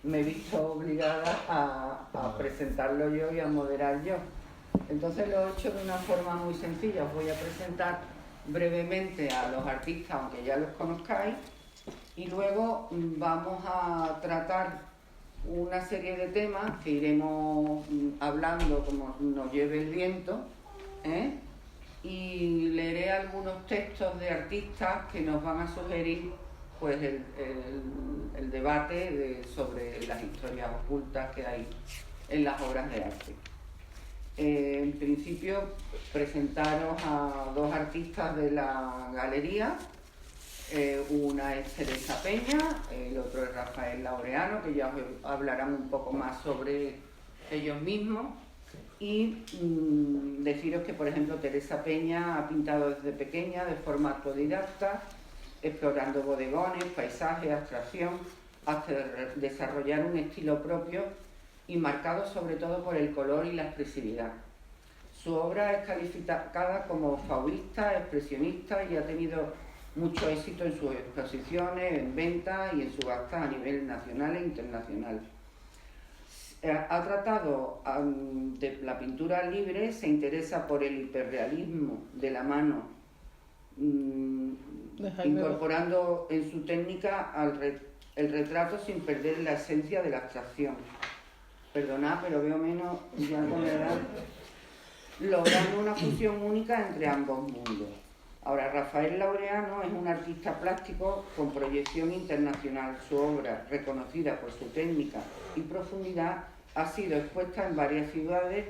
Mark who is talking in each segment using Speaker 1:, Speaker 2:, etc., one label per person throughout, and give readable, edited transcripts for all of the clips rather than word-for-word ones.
Speaker 1: me he visto obligada a presentarlo yo y a moderar yo. Entonces lo he hecho de una forma muy sencilla. Os voy a presentar brevemente a los artistas, aunque ya los conozcáis, y luego vamos a tratar una serie de temas que iremos hablando como nos lleve el viento, ¿eh? Y leeré algunos textos de artistas que nos van a sugerir pues el debate sobre las historias ocultas que hay en las obras de arte. En principio, presentaros a dos artistas de la galería. Una es Teresa Peña, el otro es Rafael Laureano, que ya os hablarán un poco más sobre ellos mismos. Y deciros que, por ejemplo, Teresa Peña ha pintado desde pequeña de forma autodidacta, explorando bodegones, paisajes, abstracción, hasta desarrollar un estilo propio y marcado sobre todo por el color y la expresividad. Su obra es calificada como fauvista, expresionista y ha tenido mucho éxito en sus exposiciones, en ventas y en subastas a nivel nacional e internacional. Ha tratado de la pintura libre, se interesa por el hiperrealismo de la mano, incorporando en su técnica el retrato sin perder la esencia de la abstracción. Perdonad, pero veo menos ya con la edad, logrando una fusión única entre ambos mundos. Ahora, Rafael Laureano es un artista plástico con proyección internacional. Su obra, reconocida por su técnica y profundidad, ha sido expuesta en varias ciudades,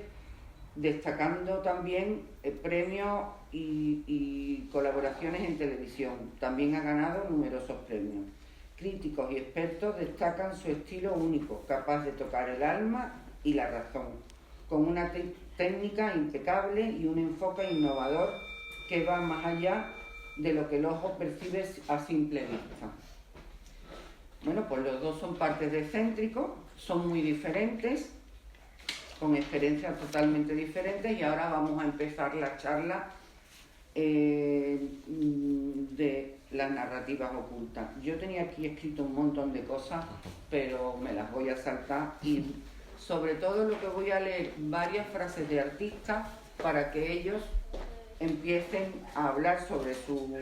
Speaker 1: destacando también premios y colaboraciones en televisión. También ha ganado numerosos premios. Críticos y expertos destacan su estilo único, capaz de tocar el alma y la razón, con una técnica impecable y un enfoque innovador que va más allá de lo que el ojo percibe a simple vista. Bueno, pues los dos son partes de Céntrico, son muy diferentes, con experiencias totalmente diferentes, y ahora vamos a empezar la charla de las narrativas ocultas. Yo tenía aquí escrito un montón de cosas, pero me las voy a saltar, y sobre todo lo que voy a leer varias frases de artistas para que ellos empiecen a hablar sobre su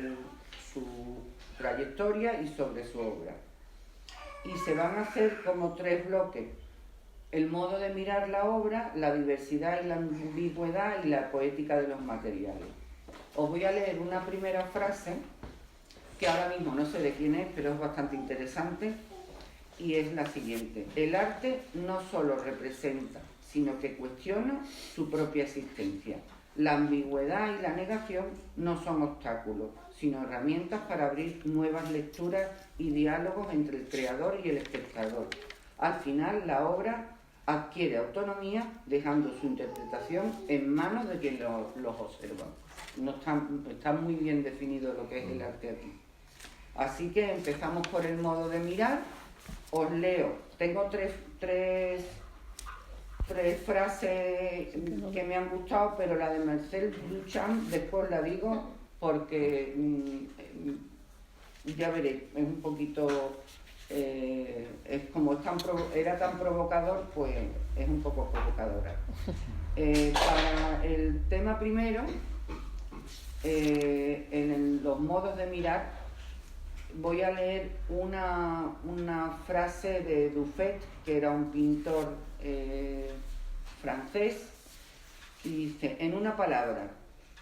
Speaker 1: trayectoria y sobre su obra. Y se van a hacer como tres bloques: el modo de mirar la obra, la diversidad y la ambigüedad y la poética de los materiales. Os voy a leer una primera frase que ahora mismo no sé de quién es, pero es bastante interesante, y es la siguiente: el arte no solo representa, sino que cuestiona su propia existencia. La ambigüedad y la negación no son obstáculos, sino herramientas para abrir nuevas lecturas y diálogos entre el creador y el espectador. Al final, la obra adquiere autonomía, dejando su interpretación en manos de quien los observa. No está muy bien definido lo que es el arte aquí. Así que empezamos por el modo de mirar. Os leo, tengo tres frases que me han gustado, pero la de Marcel Duchamp después la digo porque ya veréis, es un poquito, es como era tan provocador, pues es un poco provocadora. Para el tema primero, en los modos de mirar, voy a leer una frase de Dufay, que era un pintor francés, y dice: en una palabra,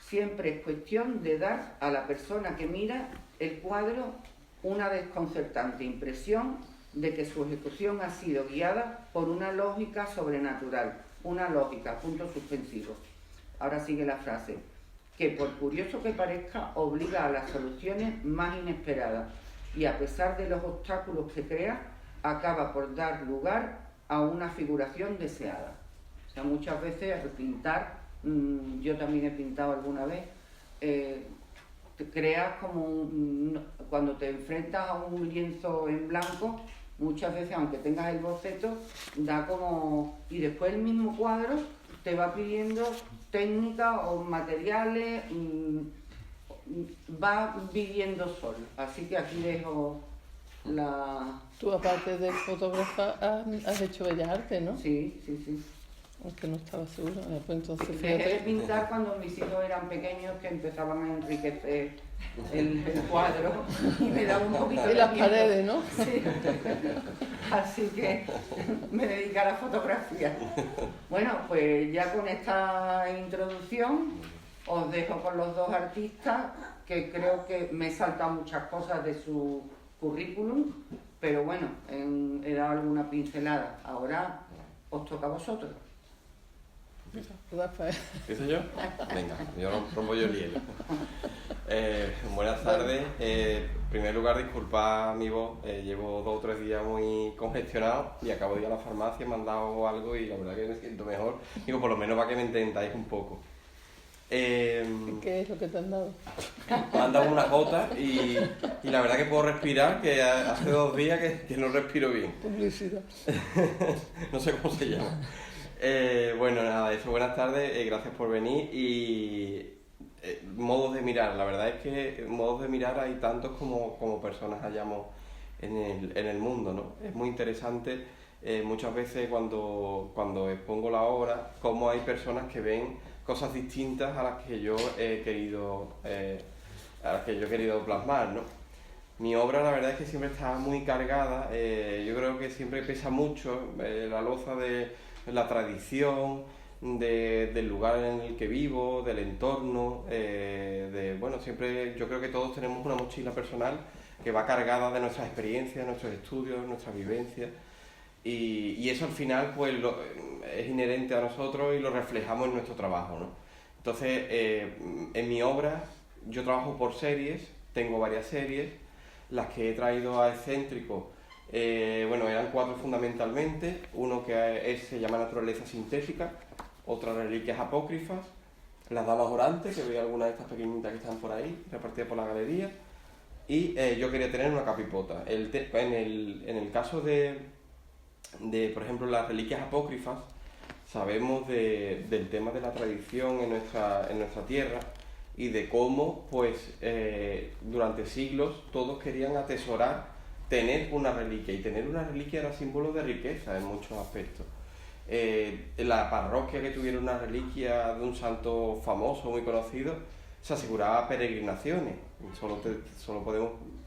Speaker 1: siempre es cuestión de dar a la persona que mira el cuadro una desconcertante impresión de que su ejecución ha sido guiada por una lógica sobrenatural, una lógica, punto suspensivo. Ahora sigue la frase: que por curioso que parezca, obliga a las soluciones más inesperadas y, a pesar de los obstáculos que crea, acaba por dar lugar a una figuración deseada. O sea, muchas veces al pintar, yo también he pintado alguna vez, te creas como cuando te enfrentas a un lienzo en blanco, muchas veces, aunque tengas el boceto, da como... y después el mismo cuadro te va pidiendo técnicas o materiales, va viviendo solo. Así que aquí dejo
Speaker 2: Tú, aparte de fotógrafa, has hecho bellas artes, ¿no?
Speaker 1: Sí, sí, sí.
Speaker 2: Aunque no estaba segura. Pues entonces,
Speaker 1: Dejé de
Speaker 2: fíjate.
Speaker 1: pintar cuando mis hijos eran pequeños, que empezaban a enriquecer el cuadro y me daba un poquito de
Speaker 2: Y las
Speaker 1: miedo.
Speaker 2: paredes, ¿no?
Speaker 1: Sí. Así que me dediqué a la fotografía. Bueno, pues ya con esta introducción os dejo con los dos artistas, que creo que me he saltado muchas cosas de su currículum, pero bueno, he dado alguna pincelada. Ahora os toca a vosotros.
Speaker 2: Rafael.
Speaker 3: ¿Empiezo yo? Venga, yo rompo yo el hielo. Buenas tardes. En primer lugar, disculpad mi voz. Llevo 2 o 3 días muy congestionado y acabo de ir a la farmacia, me han dado algo y la verdad que me siento mejor. Digo, por lo menos para que me entendáis un poco.
Speaker 2: ¿Qué es lo que te han dado?
Speaker 3: Me han dado unas gotas y la verdad que puedo respirar, que hace 2 días que no respiro bien.
Speaker 2: Publicidad.
Speaker 3: No sé cómo se llama. Bueno, nada, eso, buenas tardes, gracias por venir y modos de mirar, la verdad es que modos de mirar hay tantos como personas hayamos en el mundo, ¿no? Es muy interesante muchas veces cuando expongo la obra, cómo hay personas que ven cosas distintas a las que yo he querido plasmar, ¿no? Mi obra la verdad es que siempre está muy cargada, yo creo que siempre pesa mucho la loza de la tradición, del lugar en el que vivo, del entorno, bueno, siempre yo creo que todos tenemos una mochila personal que va cargada de nuestras experiencias, nuestros estudios, nuestras vivencias y eso al final pues es inherente a nosotros y lo reflejamos en nuestro trabajo, ¿no? Entonces, en mi obra yo trabajo por series, tengo varias series, las que he traído a Excéntrico. Bueno, eran 4 fundamentalmente, uno que se llama Naturaleza Sintética, otra Reliquias Apócrifas, Las Damas Orantes, que veis algunas de estas pequeñitas que están por ahí, repartidas por la galería, y yo quería tener una capipota. En el caso de, por ejemplo, las Reliquias Apócrifas, sabemos del tema de la tradición en nuestra tierra y de cómo, pues, durante siglos todos querían atesorar tener una reliquia, y tener una reliquia era símbolo de riqueza en muchos aspectos. La parroquia que tuviera una reliquia de un santo famoso, muy conocido, se aseguraba peregrinaciones.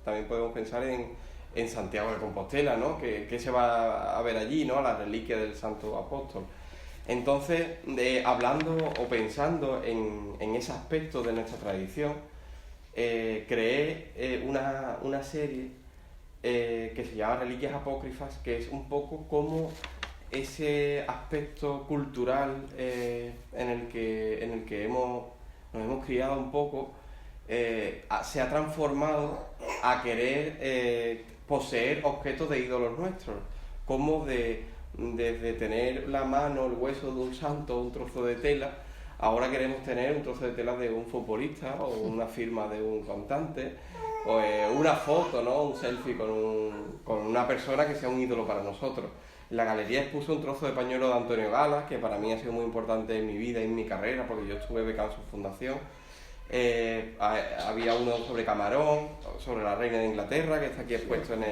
Speaker 3: También podemos pensar en Santiago de Compostela, ¿no? Que se va a ver allí, ¿no? La reliquia del santo apóstol. Entonces, hablando o pensando en ese aspecto de nuestra tradición, creé una serie que se llama Reliquias Apócrifas, que es un poco como ese aspecto cultural en el que nos hemos criado un poco, se ha transformado a querer poseer objetos de ídolos nuestros, como desde tener la mano, el hueso de un santo, un trozo de tela, ahora queremos tener un trozo de tela de un futbolista o una firma de un cantante, o una foto, ¿no? Un selfie con una persona que sea un ídolo para nosotros. En la galería expuso un trozo de pañuelo de Antonio Gala, que para mí ha sido muy importante en mi vida y en mi carrera, porque yo estuve becado en su fundación. Había uno sobre Camarón, sobre la reina de Inglaterra, que está aquí expuesto en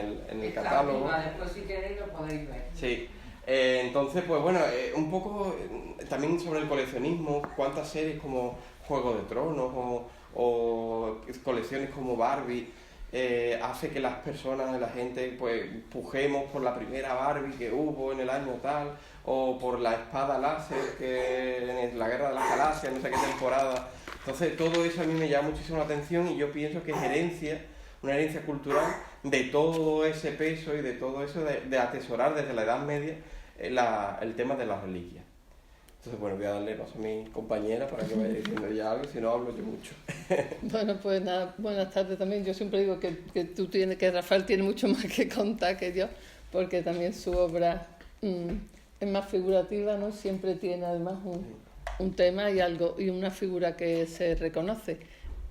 Speaker 3: el catálogo.
Speaker 1: Después si queréis lo podéis ver.
Speaker 3: Sí. Entonces, pues bueno, un poco también sobre el coleccionismo, cuántas series como Juego de Tronos o colecciones como Barbie hace que las personas, la gente, pues pujemos por la primera Barbie que hubo en el año tal, o por la espada láser que en la Guerra de las Galaxias, no sé qué temporada. Entonces todo eso a mí me llama muchísimo la atención y yo pienso que es una herencia cultural de todo ese peso y de todo eso de atesorar desde la Edad Media el tema de las reliquias. Entonces, bueno, voy a darle paso a mi compañera para que vaya diciendo ya algo, si no hablo yo mucho.
Speaker 2: Bueno, pues nada, buenas tardes también. Yo siempre digo que Rafael tiene mucho más que contar que yo, porque también su obra es más figurativa, ¿no? Siempre tiene además un tema y algo y una figura que se reconoce.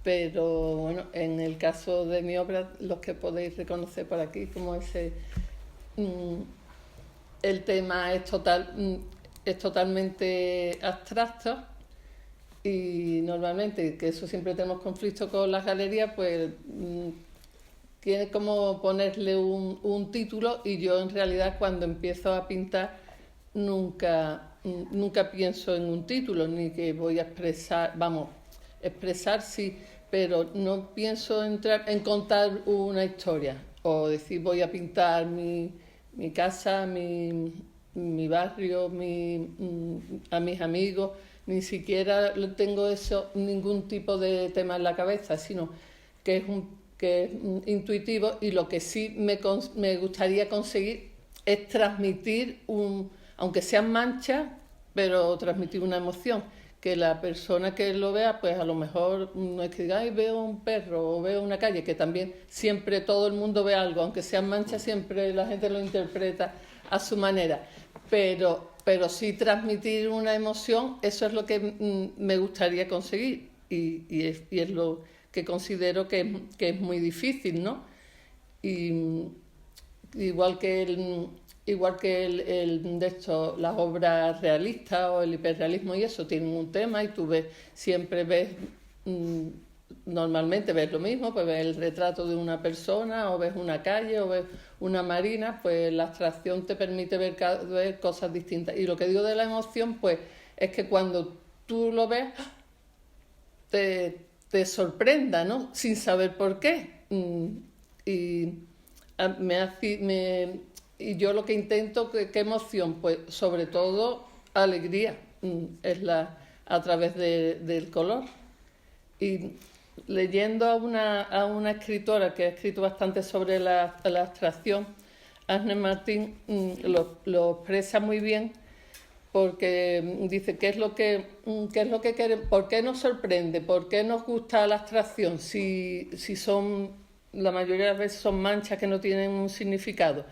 Speaker 2: Pero bueno, en el caso de mi obra, los que podéis reconocer por aquí, como el tema es totalmente abstracto y normalmente, que eso siempre tenemos conflicto con las galerías, pues tiene como ponerle un título, y yo en realidad cuando empiezo a pintar nunca pienso en un título, ni que voy a expresar, expresar sí, pero no pienso entrar en contar una historia o decir voy a pintar mi casa, mi barrio, a mis amigos. Ni siquiera tengo ningún tipo de tema en la cabeza, sino que es intuitivo, y lo que sí me gustaría conseguir es transmitir aunque sean manchas, pero transmitir una emoción, que la persona que lo vea, pues a lo mejor no es que diga, ay, veo un perro o veo una calle, que también siempre todo el mundo ve algo, aunque sean manchas, siempre la gente lo interpreta a su manera, pero sí transmitir una emoción, eso es lo que me gustaría conseguir, y es lo que considero que es muy difícil, ¿no? Y igual que de hecho, las obras realistas o el hiperrealismo y eso tienen un tema, y tú siempre ves, normalmente ves lo mismo, pues ves el retrato de una persona, o ves una calle, o ves una marina, pues la abstracción te permite ver cosas distintas. Y lo que digo de la emoción, pues es que cuando tú lo ves, te sorprenda, ¿no? Sin saber por qué. Y yo lo que intento, ¿qué emoción? Pues sobre todo alegría, a través del color. Y leyendo a una escritora que ha escrito bastante sobre la abstracción, Agnes Martín, lo expresa muy bien, porque dice qué es lo que queremos, por qué nos sorprende, por qué nos gusta la abstracción, si la mayoría de las veces son manchas que no tienen un significado.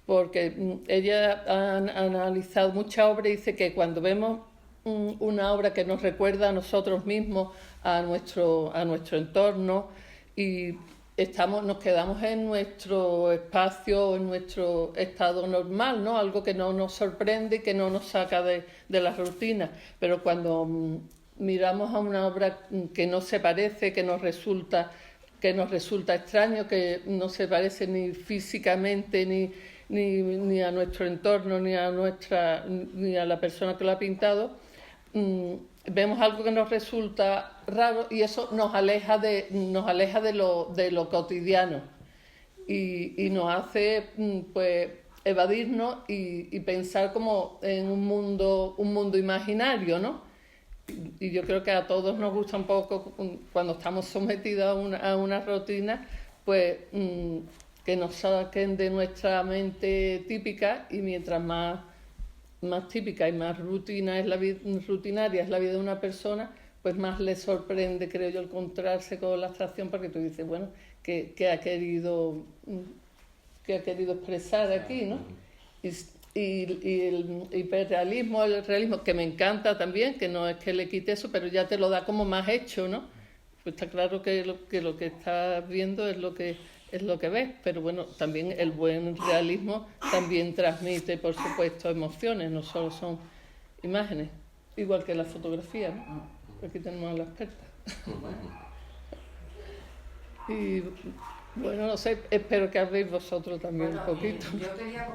Speaker 2: Porque ella ha analizado mucha obra y dice que cuando vemos una obra que nos recuerda a nosotros mismos, a nuestro entorno, y nos quedamos en nuestro espacio, en nuestro estado normal, ¿no? Algo que no nos sorprende y que no nos saca de la rutina. Pero cuando miramos a una obra que no se parece, que nos resulta extraño, que no se parece ni físicamente ni a nuestro entorno, ni a la persona que lo ha pintado, vemos algo que nos resulta raro, y eso nos aleja de lo cotidiano, y nos hace pues evadirnos y pensar como en un mundo imaginario, ¿no? Y yo creo que a todos nos gusta un poco, cuando estamos sometidos a una rutina, pues que nos saquen de nuestra mente típica, y mientras más típica y más rutinaria es la vida de una persona, pues más le sorprende, creo yo, encontrarse con la abstracción, porque tú dices, bueno, ¿qué ha querido expresar aquí, ¿no? Y el hiperrealismo, el realismo, que me encanta también, que no es que le quite eso, pero ya te lo da como más hecho, ¿no? Pues está claro que lo que estás viendo es lo que ves, pero bueno, también el buen realismo también transmite, por supuesto, emociones, no solo son imágenes, igual que la fotografía, ¿no? Aquí tenemos a la experta. Y bueno, no sé, espero que habléis vosotros también un poquito.
Speaker 1: Yo quería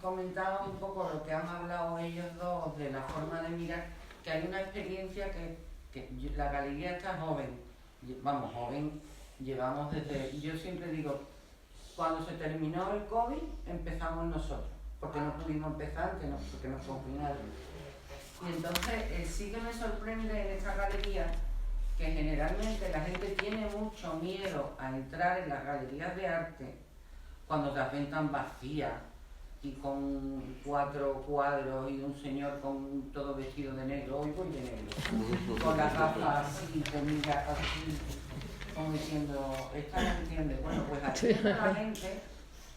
Speaker 1: comentar un poco lo que han hablado ellos dos de la forma de mirar, que hay una experiencia que la galería está joven, llevamos desde, yo siempre digo, cuando se terminó el COVID empezamos nosotros, porque no pudimos empezar, porque nos confinaron. Y entonces sí que me sorprende en esta galería que generalmente la gente tiene mucho miedo a entrar en las galerías de arte cuando las ven tan vacías y con 4 cuadros y un señor con todo vestido de negro, hoy voy de negro, con las gafas así, te mira así, como diciendo, esta no entiende. Bueno, pues aquí entra la gente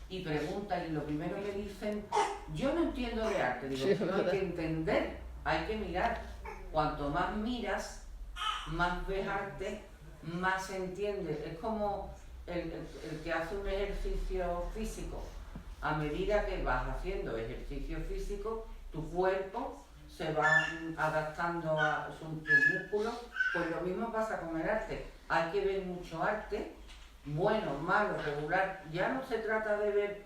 Speaker 1: y pregunta, y lo primero que dicen, yo no entiendo de arte, digo, sí, no hay que entender, hay que mirar. Cuanto más miras, más ves arte, más entiendes. Es como el que hace un ejercicio físico. A medida que vas haciendo ejercicio físico, tu cuerpo se va adaptando a tus músculos. Pues lo mismo pasa con el arte. Hay que ver mucho arte bueno, malo, regular, ya no se trata de ver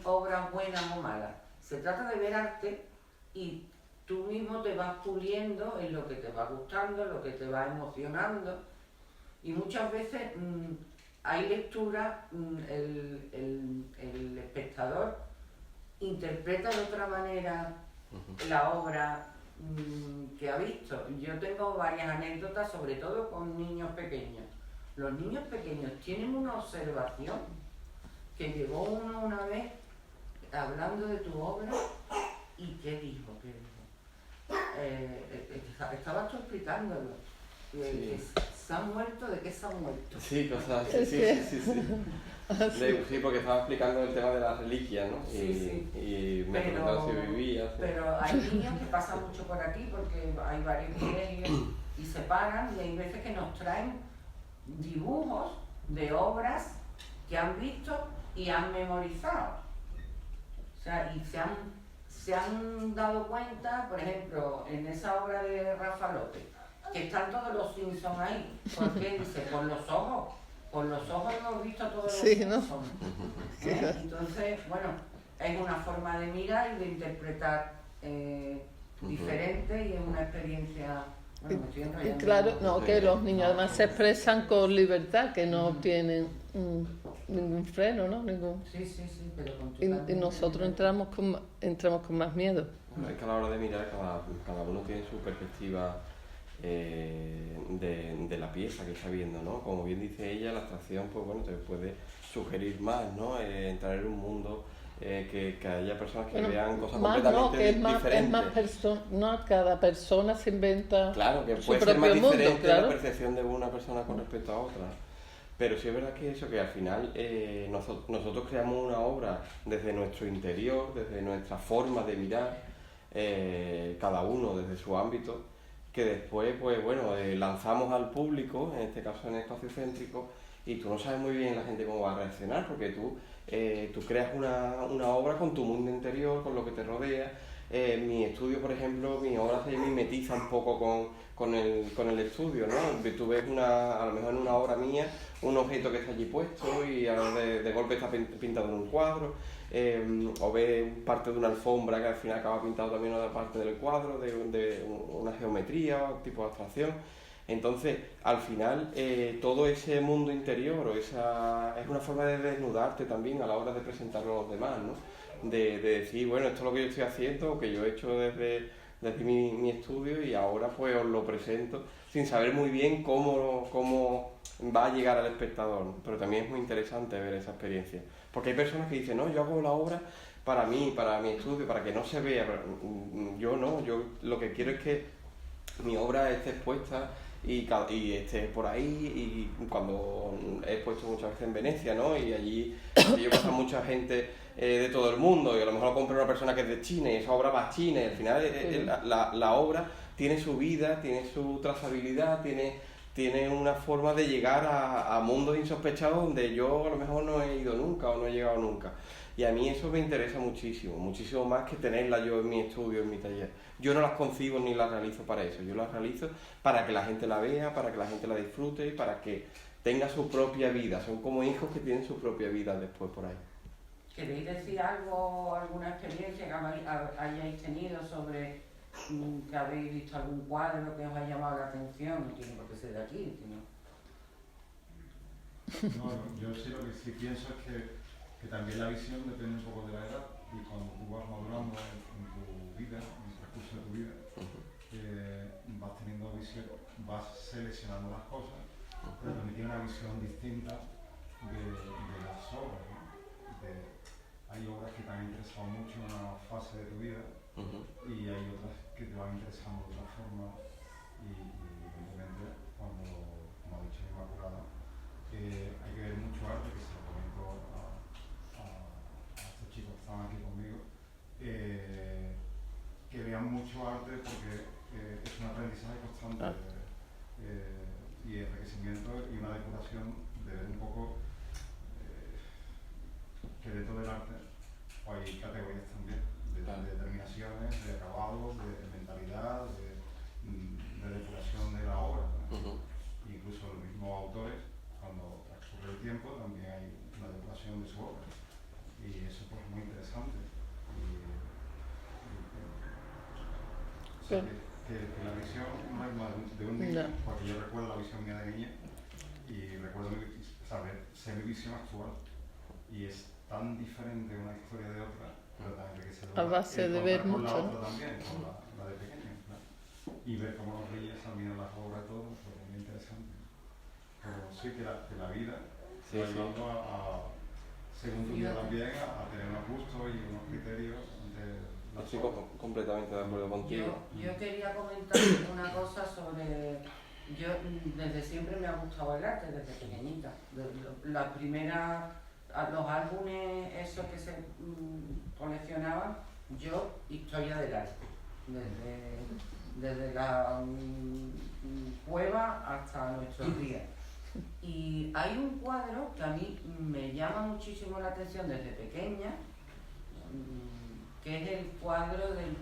Speaker 1: obras buenas o malas, se trata de ver arte y tú mismo te vas puliendo en lo que te va gustando, en lo que te va emocionando. Y muchas veces hay lecturas, el espectador interpreta de otra manera la obra que ha visto. Yo tengo varias anécdotas, sobre todo con niños pequeños. Los niños pequeños tienen una observación que llegó uno una vez hablando de tu obra y ¿qué dijo? Estabas tú explicándolo.
Speaker 3: Sí.
Speaker 1: ¿Se han muerto? ¿De qué se han muerto?
Speaker 3: Sí, cosas así, sí. Sí, porque estaba explicando el tema de las reliquias, ¿no? Y me preguntaron si vivía. Sí.
Speaker 1: Pero hay niños que pasan mucho por aquí porque hay varios colegios y se paran y hay veces que nos traen dibujos de obras que han visto y han memorizado. O sea, y se han dado cuenta, por ejemplo, en esa obra de Rafa López, que están todos los Simpsons ahí. ¿Por qué? Dice, por los ojos. Por los ojos hemos visto todos los Simpsons. Entonces, bueno, es una forma de mirar y de interpretar diferente y es una experiencia... Bueno,
Speaker 2: y claro, no, que los niños además se expresan con libertad, que no tienen ningún freno, ¿no?
Speaker 1: Sí, pero con
Speaker 2: y nosotros entramos con más miedo.
Speaker 3: Es que a la hora de mirar, cada uno tiene su perspectiva de la pieza que está viendo, ¿no? Como bien dice ella, la abstracción, pues bueno, te puede sugerir más, ¿no? Entrar en un mundo que haya personas que vean cosas completamente diferentes.
Speaker 2: No, cada persona se inventa
Speaker 3: claro, que
Speaker 2: su
Speaker 3: puede ser más
Speaker 2: propio
Speaker 3: diferente
Speaker 2: mundo, claro.
Speaker 3: la percepción de una persona con respecto a otra. Pero sí es verdad que eso, que al final nosotros creamos una obra desde nuestro interior, desde nuestra forma de mirar, cada uno desde su ámbito, que después, pues bueno, lanzamos al público, en este caso en Espacio Céntrico, y tú no sabes muy bien la gente cómo va a reaccionar, porque tú creas una obra con tu mundo interior, con lo que te rodea. Mi estudio, por ejemplo, mi obra se mimetiza un poco con el estudio, ¿no? Tú ves a lo mejor en una obra mía un objeto que está allí puesto y de golpe está pintado en un cuadro, o ves parte de una alfombra que al final acaba pintado también en otra parte del cuadro, de una geometría, tipo de abstracción. Entonces, al final, todo ese mundo interior es una forma de desnudarte también a la hora de presentarlo a los demás, ¿no? De decir, bueno, esto es lo que yo estoy haciendo, que yo he hecho desde mi estudio y ahora pues os lo presento sin saber muy bien cómo va a llegar al espectador, ¿no? Pero también es muy interesante ver esa experiencia. Porque hay personas que dicen, no, yo hago la obra para mí, para mi estudio, para que no se vea. Pero yo no, yo lo que quiero es que mi obra esté expuesta y esté por ahí, y cuando he expuesto muchas veces en Venecia, ¿no? Y allí yo pasa mucha gente de todo el mundo y a lo mejor lo compra una persona que es de China y esa obra va a China y al final la obra tiene su vida, tiene su trazabilidad, tiene una forma de llegar a mundos insospechados donde yo a lo mejor no he ido nunca o no he llegado nunca. Y a mí eso me interesa muchísimo, muchísimo más que tenerla yo en mi estudio, en mi taller. Yo no las concibo ni las realizo para eso, yo las realizo para que la gente la vea, para que la gente la disfrute y para que tenga su propia vida. Son como hijos que tienen su propia vida después por ahí.
Speaker 1: ¿Queréis decir algo, alguna experiencia que hayáis tenido sobre que habéis visto algún cuadro que os ha llamado la atención? No tiene por qué ser de aquí, sino...
Speaker 4: No, yo sí lo que sí pienso es que también la visión depende un poco de la edad y cuando tú vas madurando en tu vida, en el transcurso de tu vida, vas teniendo visión, vas seleccionando las cosas, pero también tienes una visión distinta de las obras, ¿no? Hay obras que te han interesado mucho en una fase de tu vida y hay otras que te van interesando de otra forma y evidentemente cuando, como ha dicho Inmaculada, hay que ver mucho arte, que se lo comento a estos chicos que están aquí conmigo, que vean mucho arte porque es un aprendizaje constante y enriquecimiento y una depuración de ver un poco que dentro del arte hay categorías también de determinaciones, de acabados, de mentalidad, de depuración de la obra, ¿no? Incluso los mismos autores, cuando transcurre el tiempo también hay una depuración de su obra. Y eso pues es muy interesante. O sea, que la visión no es más de un niño, porque yo recuerdo la visión mía de niña y recuerdo sé mi visión actual. Y es tan diferente una historia de otra, pero tan enriquecedora.
Speaker 2: A base de ver
Speaker 4: con
Speaker 2: mucho,
Speaker 4: la otra también, con la de pequeño, ¿no? Y ver cómo los reyes han visto las obras y todo, pues es muy interesante. Pero sí que la vida va llevando según tu vida también, a tener unos gustos y unos criterios de las
Speaker 3: Estoy
Speaker 4: obras.
Speaker 3: completamente de acuerdo contigo.
Speaker 1: Yo quería comentar una cosa sobre... Yo desde siempre me ha gustado el arte, desde pequeñita. La primera, los álbumes esos que se coleccionaban, yo, historia del arte. Desde la cueva hasta nuestros días. Y hay un cuadro que a mí me llama muchísimo la atención desde pequeña, que es el cuadro del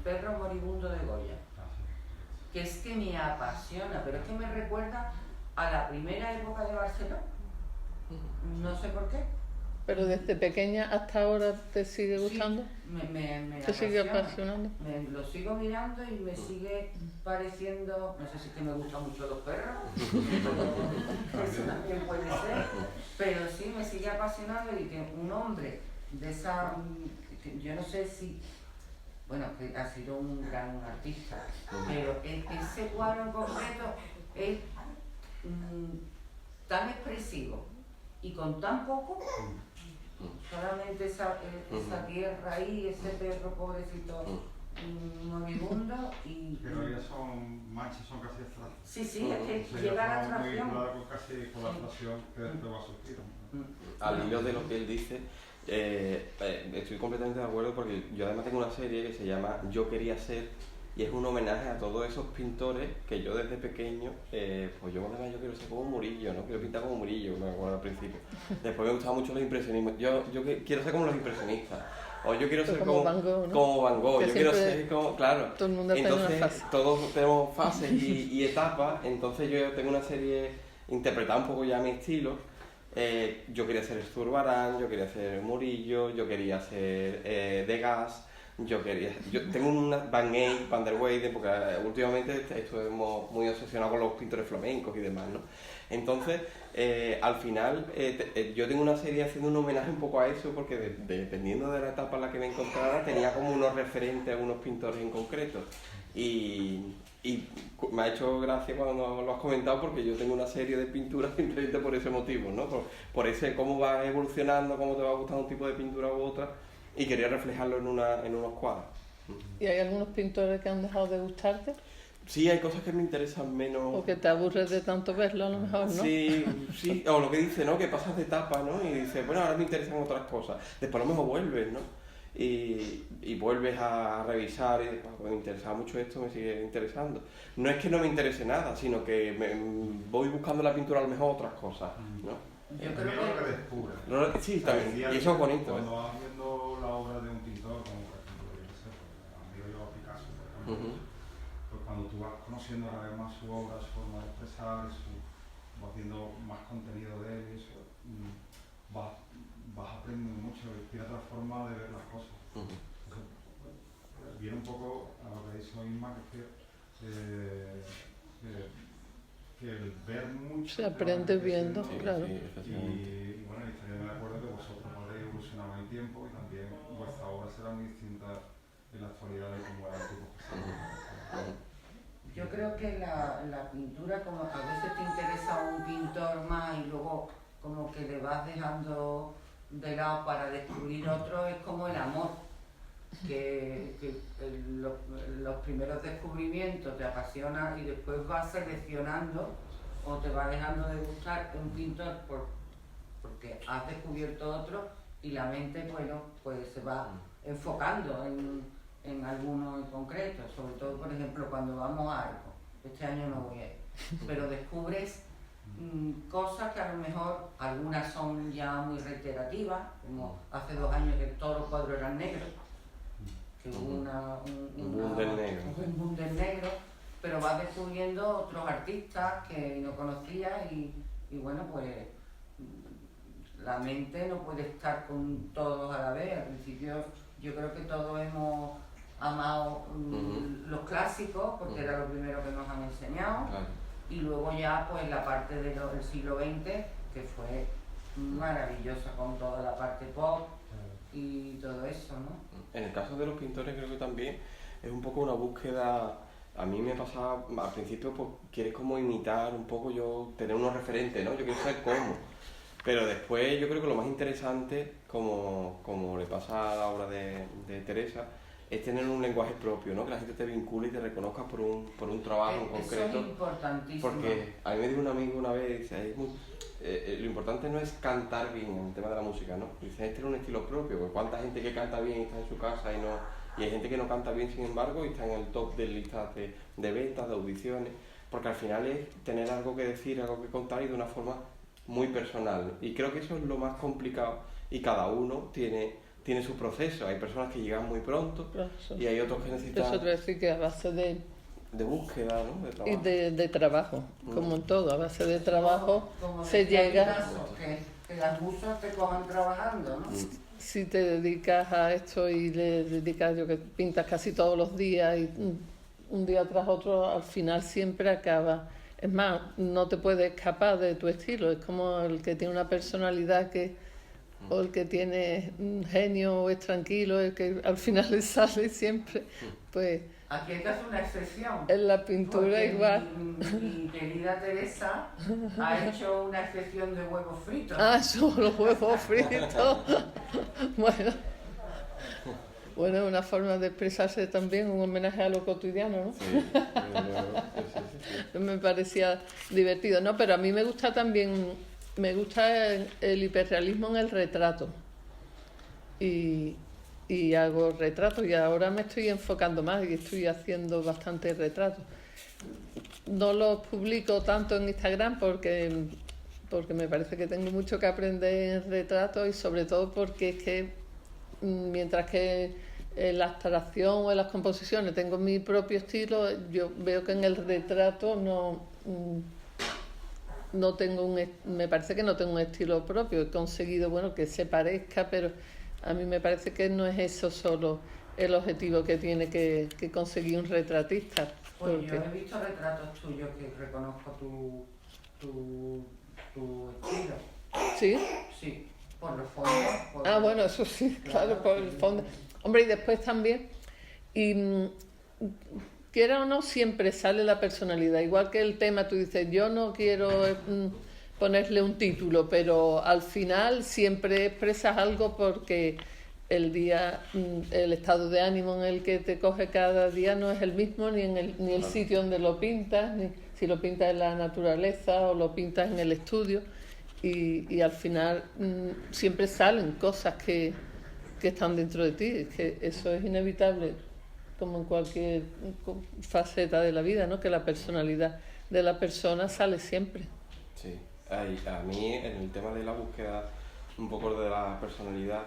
Speaker 1: perro moribundo de Goya, que es que me apasiona, pero es que me recuerda a la primera época de Barcelona, no sé por qué.
Speaker 2: Pero desde pequeña hasta ahora te sigue gustando,
Speaker 1: me
Speaker 2: te sigue apasionando.
Speaker 1: Lo sigo mirando y me sigue pareciendo, no sé si es que me gustan mucho los perros, eso también puede ser, pero sí me sigue apasionando y que un hombre de esa, yo no sé si, bueno, que ha sido un gran artista, pero ese cuadro en concreto es tan expresivo y con tan poco. Solamente esa tierra ahí, ese perro pobrecito moribundo y...
Speaker 4: Pero ellas son manchas, son casi abstractas.
Speaker 1: Sí, es que
Speaker 4: O sea,
Speaker 1: llega a la
Speaker 4: ya estamos muy
Speaker 1: abstracción.
Speaker 4: vinculados casi con la abstracción que después va a surgir.
Speaker 3: Al hilo de lo que él dice, estoy completamente de acuerdo porque yo además tengo una serie que se llama Yo quería ser y es un homenaje a todos esos pintores que yo desde pequeño, pues yo además yo quiero ser como Murillo, ¿no? Quiero pintar como Murillo, me acuerdo al principio. Después me gustaba mucho los impresionismos, yo quiero ser como los impresionistas. O yo quiero ser como
Speaker 2: Van Gogh, ¿no?
Speaker 3: Como Van Gogh,
Speaker 2: Que
Speaker 3: yo quiero ser como, claro.
Speaker 2: Todo el mundo está en una
Speaker 3: Entonces,
Speaker 2: fase.
Speaker 3: todos tenemos fases y etapas, entonces yo tengo una serie interpretada un poco ya a mi estilo. Yo quería ser Zurbarán, yo quería ser Murillo, yo quería ser Degas, yo tengo una Van Eyck, Van der Weyden, porque últimamente estuvimos muy obsesionados con los pintores flamencos y demás, ¿no? Entonces, al final, yo tengo una serie haciendo un homenaje un poco a eso, porque dependiendo de la etapa en la que me encontrara, tenía como unos referentes a unos pintores en concreto. Y me ha hecho gracia cuando lo has comentado, porque yo tengo una serie de pinturas simplemente por ese motivo, ¿no? Por ese cómo va evolucionando, cómo te va gustando un tipo de pintura u otra, y quería reflejarlo en unos cuadros.
Speaker 2: ¿Y hay algunos pintores que han dejado de gustarte?
Speaker 3: Sí, hay cosas que me interesan menos.
Speaker 2: ¿O que te aburres de tanto verlo a lo mejor, no?
Speaker 3: Sí, o lo que dice, ¿no? Que pasas de etapa, ¿no? Y dices, bueno, ahora me interesan otras cosas. Después a lo mejor vuelves, ¿no? Y vuelves a revisar y pues, me interesaba mucho esto, me sigue interesando. No es que no me interese nada, sino que voy buscando en la pintura a lo mejor otras cosas, ¿no?
Speaker 1: Yo
Speaker 4: También
Speaker 1: creo
Speaker 4: lo que
Speaker 1: que...
Speaker 4: descubre.
Speaker 3: Sí, también, y eso es bonito.
Speaker 4: Cuando vas viendo la obra de un pintor, como por ejemplo, yo sé, admiro yo a Picasso, por ejemplo, pues cuando tú vas conociendo cada vez más su obra, su forma de expresar, vas viendo más contenido de él y eso, vas aprendiendo mucho y tiene otra forma de ver las cosas. Entonces, viene un poco a lo que hizo Isma, que el ver mucho...
Speaker 2: Se aprende viendo, claro.
Speaker 4: Y bueno, y estaría de acuerdo que vosotros habréis evolucionado en el tiempo y también vuestra obra será muy distinta en la actualidad de cómo era el tiempo pasado.
Speaker 1: Yo creo que la pintura, como a veces te interesa un pintor más y luego como que le vas dejando de lado para descubrir otro, es como el amor. Que los primeros descubrimientos te apasionan y después vas seleccionando o te va dejando de gustar un pintor porque has descubierto otro y la mente, bueno, pues se va enfocando en alguno en concreto, sobre todo, por ejemplo, cuando vamos a algo. Este año no voy a ir, pero descubres cosas que a lo mejor algunas son ya muy reiterativas, como hace 2 años que todos los cuadros eran negros, que hubo un boom del negro, pero vas descubriendo otros artistas que no conocías y bueno, pues la mente no puede estar con todos a la vez. Al principio yo creo que todos hemos amado los clásicos, porque era lo primero que nos han enseñado,
Speaker 3: Claro.
Speaker 1: y luego ya pues la parte del siglo XX, que fue maravillosa con toda la parte pop y todo eso, ¿no?
Speaker 3: En el caso de los pintores creo que también es un poco una búsqueda. A mí me pasaba, al principio pues quieres como imitar un poco, yo tener unos referentes, ¿no? Yo quiero saber cómo. Pero después yo creo que lo más interesante, como le pasa a la obra de Teresa, es tener un lenguaje propio, ¿no? Que la gente te vincule y te reconozca por un trabajo en concreto.
Speaker 1: Eso es importantísimo.
Speaker 3: Porque a mí me dijo un amigo una vez, dice, lo importante no es cantar bien en el tema de la música, ¿no? Dice, este tiene un estilo propio, porque cuánta gente que canta bien está en su casa y hay gente que no canta bien, sin embargo, y está en el top de listas de ventas, de audiciones, porque al final es tener algo que decir, algo que contar y de una forma muy personal. Y creo que eso es lo más complicado y cada uno tiene su proceso. Hay personas que llegan muy pronto y hay otros que necesitan...
Speaker 2: Eso te voy a decir que a base
Speaker 3: de búsqueda, ¿no? De trabajo.
Speaker 2: Y de trabajo, como en todo, a base de trabajo
Speaker 1: como
Speaker 2: se
Speaker 1: decía
Speaker 2: llega...
Speaker 1: Picasso, que las musas te cojan trabajando, ¿no?
Speaker 2: Si te dedicas a esto y le dedicas, yo que pintas casi todos los días y un día tras otro, al final siempre acaba. Es más, no te puedes escapar de tu estilo, es como el que tiene una personalidad o el que tiene un genio o es tranquilo, el que al final le sale siempre, pues
Speaker 1: Aquí hay que hacer una excepción.
Speaker 2: en la pintura
Speaker 1: Porque
Speaker 2: igual.
Speaker 1: Mi querida Teresa ha hecho una excepción de huevos fritos.
Speaker 2: Ah, son los huevos fritos. Bueno, es una forma de expresarse también, un homenaje a lo cotidiano, ¿no?
Speaker 3: Sí, sí.
Speaker 2: Me parecía divertido, ¿no? Pero a mí me gusta también, me gusta el hiperrealismo en el retrato. Y hago retratos y ahora me estoy enfocando más y estoy haciendo bastantes retratos. No los publico tanto en Instagram porque me parece que tengo mucho que aprender en retratos y sobre todo porque es que mientras que en la abstracción o en las composiciones tengo mi propio estilo, yo veo que en el retrato no tengo me parece que no tengo un estilo propio. He conseguido, bueno, que se parezca, pero a mí me parece que no es eso solo el objetivo que tiene que conseguir un retratista.
Speaker 1: Pues
Speaker 2: Porque...
Speaker 1: yo he visto retratos tuyos que reconozco tu estilo.
Speaker 2: ¿Sí?
Speaker 1: Sí, por los fondos.
Speaker 2: Ah, bueno, eso sí, claro, por el fondo. Hombre, y después también, quiera o no, siempre sale la personalidad. Igual que el tema, tú dices, yo no quiero ponerle un título, pero al final siempre expresas algo porque el estado de ánimo en el que te coge cada día no es el mismo, ni el sitio donde lo pintas, ni si lo pintas en la naturaleza o lo pintas en el estudio. Y al final siempre salen cosas que están dentro de ti, es que eso es inevitable, como en cualquier faceta de la vida, ¿no? Que la personalidad de la persona sale siempre.
Speaker 3: Sí, a mí en el tema de la búsqueda un poco de la personalidad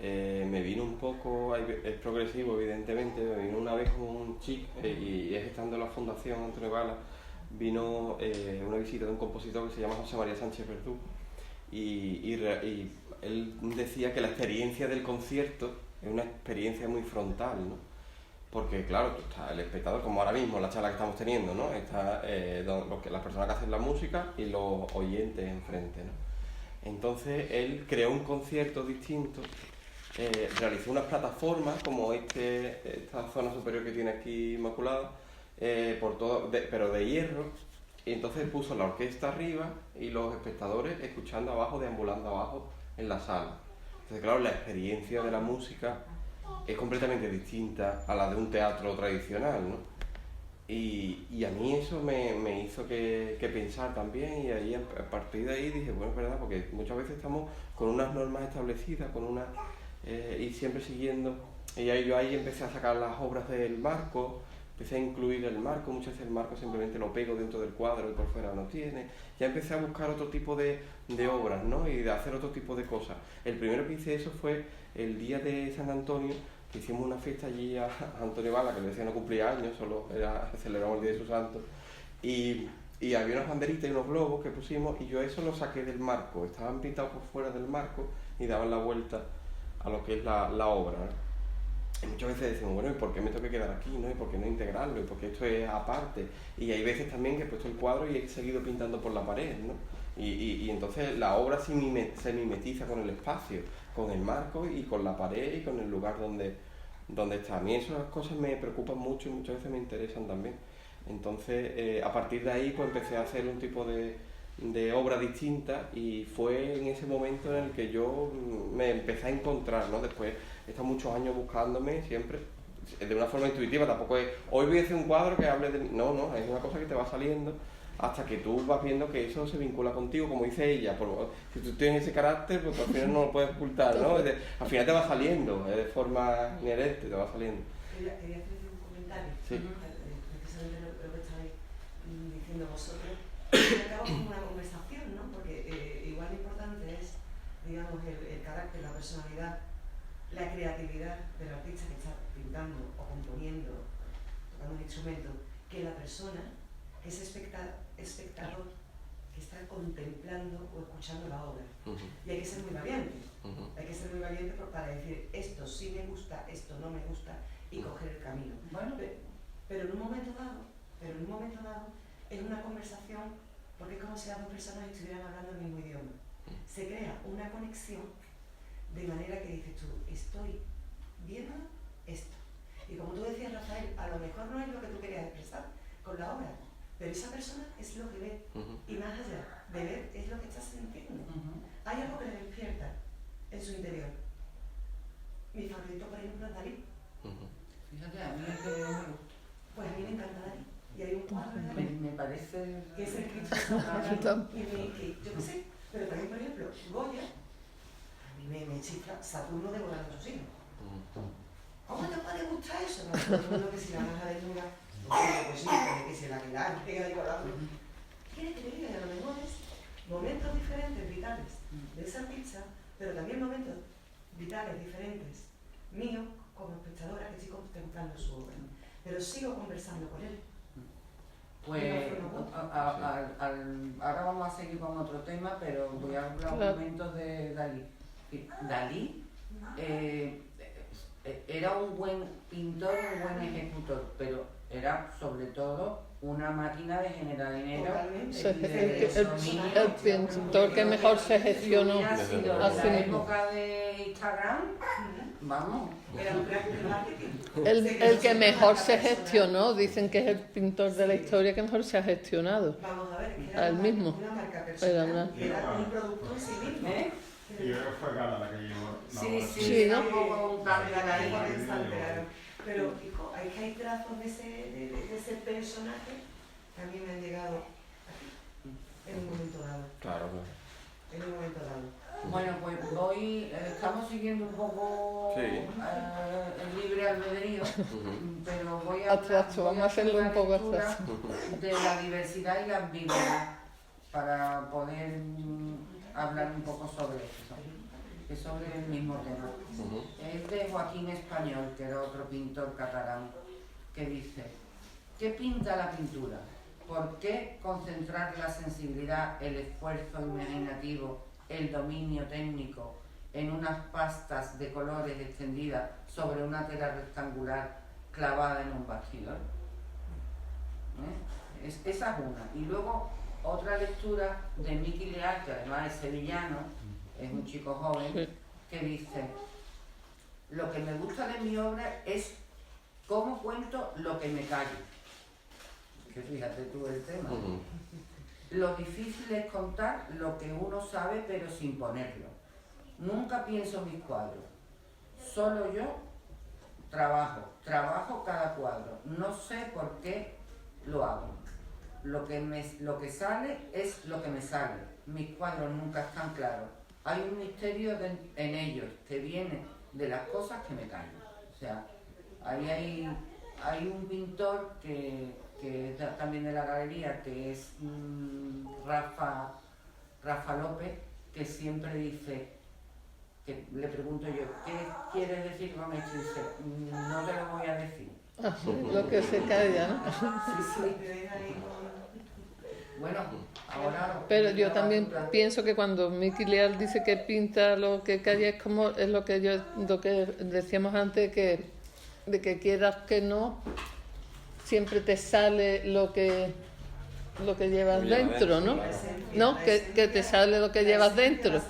Speaker 3: me vino un poco, es progresivo evidentemente, me vino una vez con un chico y es estando en la Fundación Antonio Gala, vino una visita de un compositor que se llama José María Sánchez Verdú y él decía que la experiencia del concierto es una experiencia muy frontal, ¿no? Porque claro, está el espectador, como ahora mismo la charla que estamos teniendo, ¿no? Está las personas que hacen la música y los oyentes enfrente, ¿no? Entonces él creó un concierto distinto, realizó unas plataformas como esta zona superior que tiene aquí Inmaculada, pero de hierro. Y entonces puso la orquesta arriba y los espectadores escuchando abajo, deambulando abajo en la sala. Entonces, claro, la experiencia de la música es completamente distinta a la de un teatro tradicional, ¿no? Y a mí eso me hizo que pensar también, y ahí a partir de ahí dije, bueno, es verdad, porque muchas veces estamos con unas normas establecidas, y siempre siguiendo. Y ahí yo empecé a sacar las obras del marco. Empecé a incluir el marco, muchas veces el marco simplemente lo pego dentro del cuadro y por fuera no tiene. Ya empecé a buscar otro tipo de obras, ¿no? Y de hacer otro tipo de cosas. El primero que hice eso fue el día de San Antonio, que hicimos una fiesta allí a Antonio Gala, que le decía no cumplía años, solo celebramos el día de su santo. Y y había unas banderitas y unos globos que pusimos y yo eso lo saqué del marco, estaban pintados por fuera del marco y daban la vuelta a lo que es la obra, ¿no? Y muchas veces decimos, bueno, ¿y por qué me tengo que quedar aquí, no? ¿Y por qué no integrarlo? ¿Y por qué esto es aparte? Y hay veces también que he puesto el cuadro y he seguido pintando por la pared, ¿no? Y entonces la obra se mimetiza con el espacio, con el marco y con la pared y con el lugar donde está. A mí esas cosas me preocupan mucho y muchas veces me interesan también. Entonces, a partir de ahí, pues empecé a hacer un tipo de obra distinta y fue en ese momento en el que yo me empecé a encontrar, ¿no? Después he estado muchos años buscándome siempre, de una forma intuitiva, tampoco es, hoy voy a hacer un cuadro que hable de mí, no, es una cosa que te va saliendo hasta que tú vas viendo que eso se vincula contigo, como dice ella, si tú tienes ese carácter, pues al final no lo puedes ocultar, ¿no? Al final te va saliendo, de forma inherente, te va saliendo.
Speaker 5: Quería hacer un comentario,
Speaker 3: sí.
Speaker 5: precisamente lo que estáis diciendo vosotros, acabo con una conversación, ¿no? Porque igual lo importante es, digamos, el carácter, la personalidad, la creatividad del artista que está pintando o componiendo, tocando un instrumento, que la persona que es espectador, que está contemplando o escuchando la obra. Y hay que ser muy valiente. Hay que ser muy valiente para decir esto sí me gusta, esto no me gusta y coger el camino. Bueno, pero en un momento dado, es una conversación, porque es como si las dos personas estuvieran hablando el mismo idioma. Se crea una conexión de manera que dices tú, estoy viendo esto. Y como tú decías, Rafael, a lo mejor no es lo que tú querías expresar con la obra, pero esa persona es lo que ve. Y más allá de ver, es lo que está sintiendo. Hay algo que le despierta en su interior. Mi favorito, por ejemplo, es Dalí.
Speaker 1: Fíjate, a mí es que me gusta.
Speaker 5: Pues a mí me encanta Dalí. Y hay un cuadro de Dalí
Speaker 1: Me parece...
Speaker 5: que es el Cristo Sagrado. Y yo qué sé, pero también, por ejemplo, Goya, a mí me chifla Saturno devorando a sus hijos. ¿Cómo te puede gustar eso? No, todo el mundo que si la maja desnuda, pues sí, que si la que la pega y colando. Quiere que te diga, y a lo mejor es momentos diferentes, vitales, de esa artista, pero también momentos vitales, diferentes, míos, como espectadora, que estoy contemplando su obra. Pero sigo conversando con él.
Speaker 1: Pues ahora vamos a seguir con otro tema, pero voy a hablar un momento de Dalí. Dalí era un buen pintor, un buen ejecutor, pero era sobre todo una máquina de generar dinero.
Speaker 2: El pintor que mejor se gestionó
Speaker 1: ha sido
Speaker 2: a
Speaker 1: en
Speaker 2: sí
Speaker 1: la
Speaker 2: mismo.
Speaker 1: época de Instagram, vamos.
Speaker 5: Era un crack del marketing.
Speaker 2: El que mejor se gestionó, dicen que es el pintor de la historia que mejor se ha gestionado.
Speaker 5: Vamos a ver, que era
Speaker 2: Al mismo.
Speaker 5: una marca personal,
Speaker 2: Era
Speaker 5: era un producto en sí mismo.
Speaker 4: Y yo creo que fue Gala la que llevó.
Speaker 2: Sí, ¿no?
Speaker 1: Un tal de ahí.
Speaker 5: Pero hijo, hay trazos de ese personaje que a mí me han llegado aquí, en un momento dado.
Speaker 3: Claro.
Speaker 5: En un momento dado.
Speaker 1: Bueno, pues estamos siguiendo un poco el libre albedrío, pero voy a
Speaker 2: Abstracto, vamos a hacerlo un poco abstracto.
Speaker 1: de la diversidad y la ambigüedad para poder hablar un poco sobre esto, que es sobre el mismo tema. Es de Joaquín Español, que era otro pintor catalán, que dice: ¿qué pinta la pintura? ¿Por qué concentrar la sensibilidad, el esfuerzo imaginativo, el dominio técnico en unas pastas de colores extendidas sobre una tela rectangular clavada en un bastidor? Esa es una. Y luego otra lectura de Miki Leal, que además es sevillano, es un chico joven, que dice: lo que me gusta de mi obra es cómo cuento lo que me callo. Que fíjate tú el tema. Lo difícil es contar lo que uno sabe pero sin ponerlo. Nunca pienso mis cuadros. Solo yo trabajo cada cuadro. No sé por qué lo hago. Lo que sale es lo que me sale. Mis cuadros nunca están claros. Hay un misterio en ellos que viene de las cosas que me callo. O sea, ahí hay un pintor que es también de la galería, que es Rafa López, que siempre dice, que le pregunto yo, ¿qué quieres decir con esto? Y dice, no te lo voy a decir.
Speaker 2: Lo que se calla, ¿no?
Speaker 1: Sí. Bueno, ahora...
Speaker 2: Pero yo
Speaker 1: ya
Speaker 2: también
Speaker 1: va tu plan.
Speaker 2: pienso que cuando Mickey Lear dice que pinta lo que cae es lo que decíamos antes, de que quieras que no, siempre te sale lo que llevas
Speaker 3: Lo llevas
Speaker 2: dentro, ¿no?
Speaker 3: dentro, claro.
Speaker 2: ¿No? Que te sale lo que llevas dentro.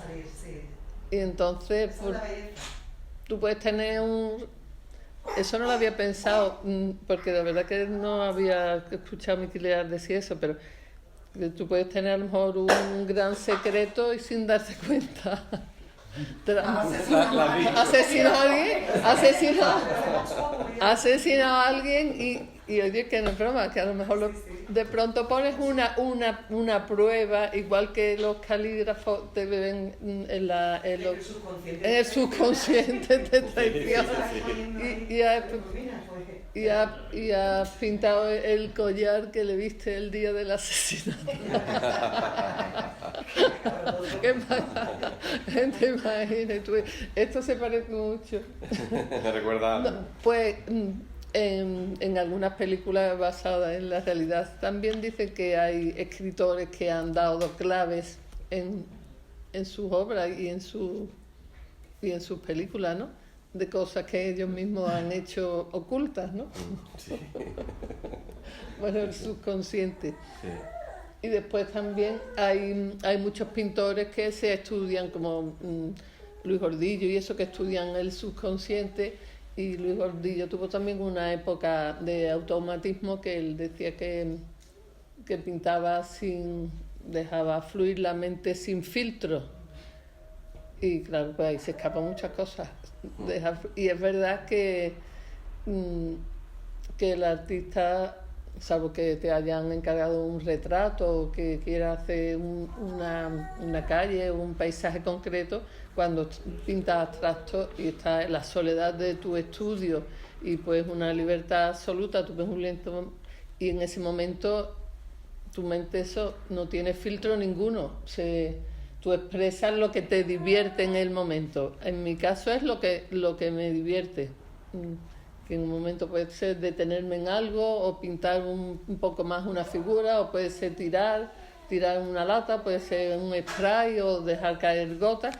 Speaker 2: Y entonces
Speaker 5: Esa es la belleza.
Speaker 2: tú puedes tener Eso no lo había pensado, porque de verdad que no había escuchado a Mickey Lear decir eso, pero que tú puedes tener a lo mejor un gran secreto y sin darte cuenta. Asesinas a alguien, asesinas a alguien y oye, que no es broma, que a lo mejor de pronto pones una prueba, igual que los calígrafos te beben en el subconsciente te traiciona. Y has pintado el collar que le viste el día del asesinato. ¿Qué pasa? Gente, imagínate tú. Esto se parece mucho.
Speaker 3: Me recuerda...
Speaker 2: No, pues en algunas películas basadas en la realidad también dicen que hay escritores que han dado claves en sus obras y en sus películas, ¿no? De cosas que ellos mismos han hecho ocultas, ¿no?
Speaker 3: Sí.
Speaker 2: Bueno, el subconsciente.
Speaker 3: Sí.
Speaker 2: Y después también hay muchos pintores que se estudian, como Luis Gordillo y eso, que estudian el subconsciente. Y Luis Gordillo tuvo también una época de automatismo que él decía que pintaba dejaba fluir la mente sin filtro. Y claro, pues ahí se escapan muchas cosas. Y es verdad que el artista, salvo que te hayan encargado un retrato o que quiera hacer una calle o un paisaje concreto, cuando pintas abstracto y estás en la soledad de tu estudio y pues una libertad absoluta, tú ves un lienzo y en ese momento tu mente eso no tiene filtro ninguno. Tú expresas lo que te divierte en el momento. En mi caso es lo que me divierte. Que en un momento puede ser detenerme en algo o pintar un poco más una figura, o puede ser tirar una lata, puede ser un spray o dejar caer gotas,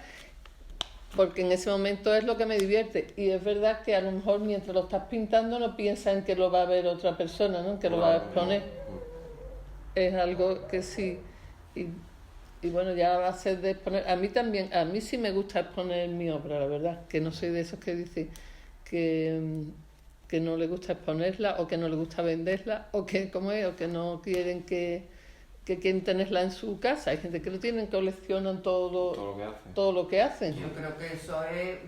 Speaker 2: porque en ese momento es lo que me divierte. Y es verdad que a lo mejor mientras lo estás pintando no piensas en que lo va a ver otra persona, ¿no? En que lo va a exponer. Es algo que sí. Y bueno, ya va a ser de exponer. A mí sí me gusta exponer mi obra, la verdad, que no soy de esos que dicen que no le gusta exponerla o que no le gusta venderla o que no quieren que quieren tenerla en su casa. Hay gente que lo tienen, coleccionan todo lo que hacen.
Speaker 1: Yo creo que eso es,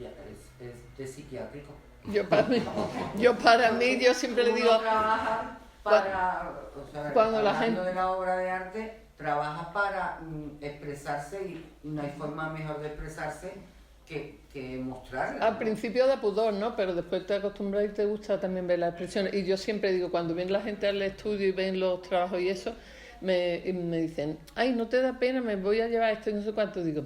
Speaker 1: ya es de psiquiátrico.
Speaker 2: Yo siempre le digo...
Speaker 1: Uno trabaja
Speaker 2: cuando la
Speaker 1: hablando
Speaker 2: gente...
Speaker 1: de la obra de arte, trabaja para expresarse y no hay forma mejor de expresarse que mostrarla.
Speaker 2: Al principio da pudor, ¿no? Pero después te acostumbras y te gusta también ver las expresiones. Y yo siempre digo, cuando viene la gente al estudio y ven los trabajos y eso, me dicen, ay, ¿no te da pena? Me voy a llevar esto y no sé cuánto. Digo,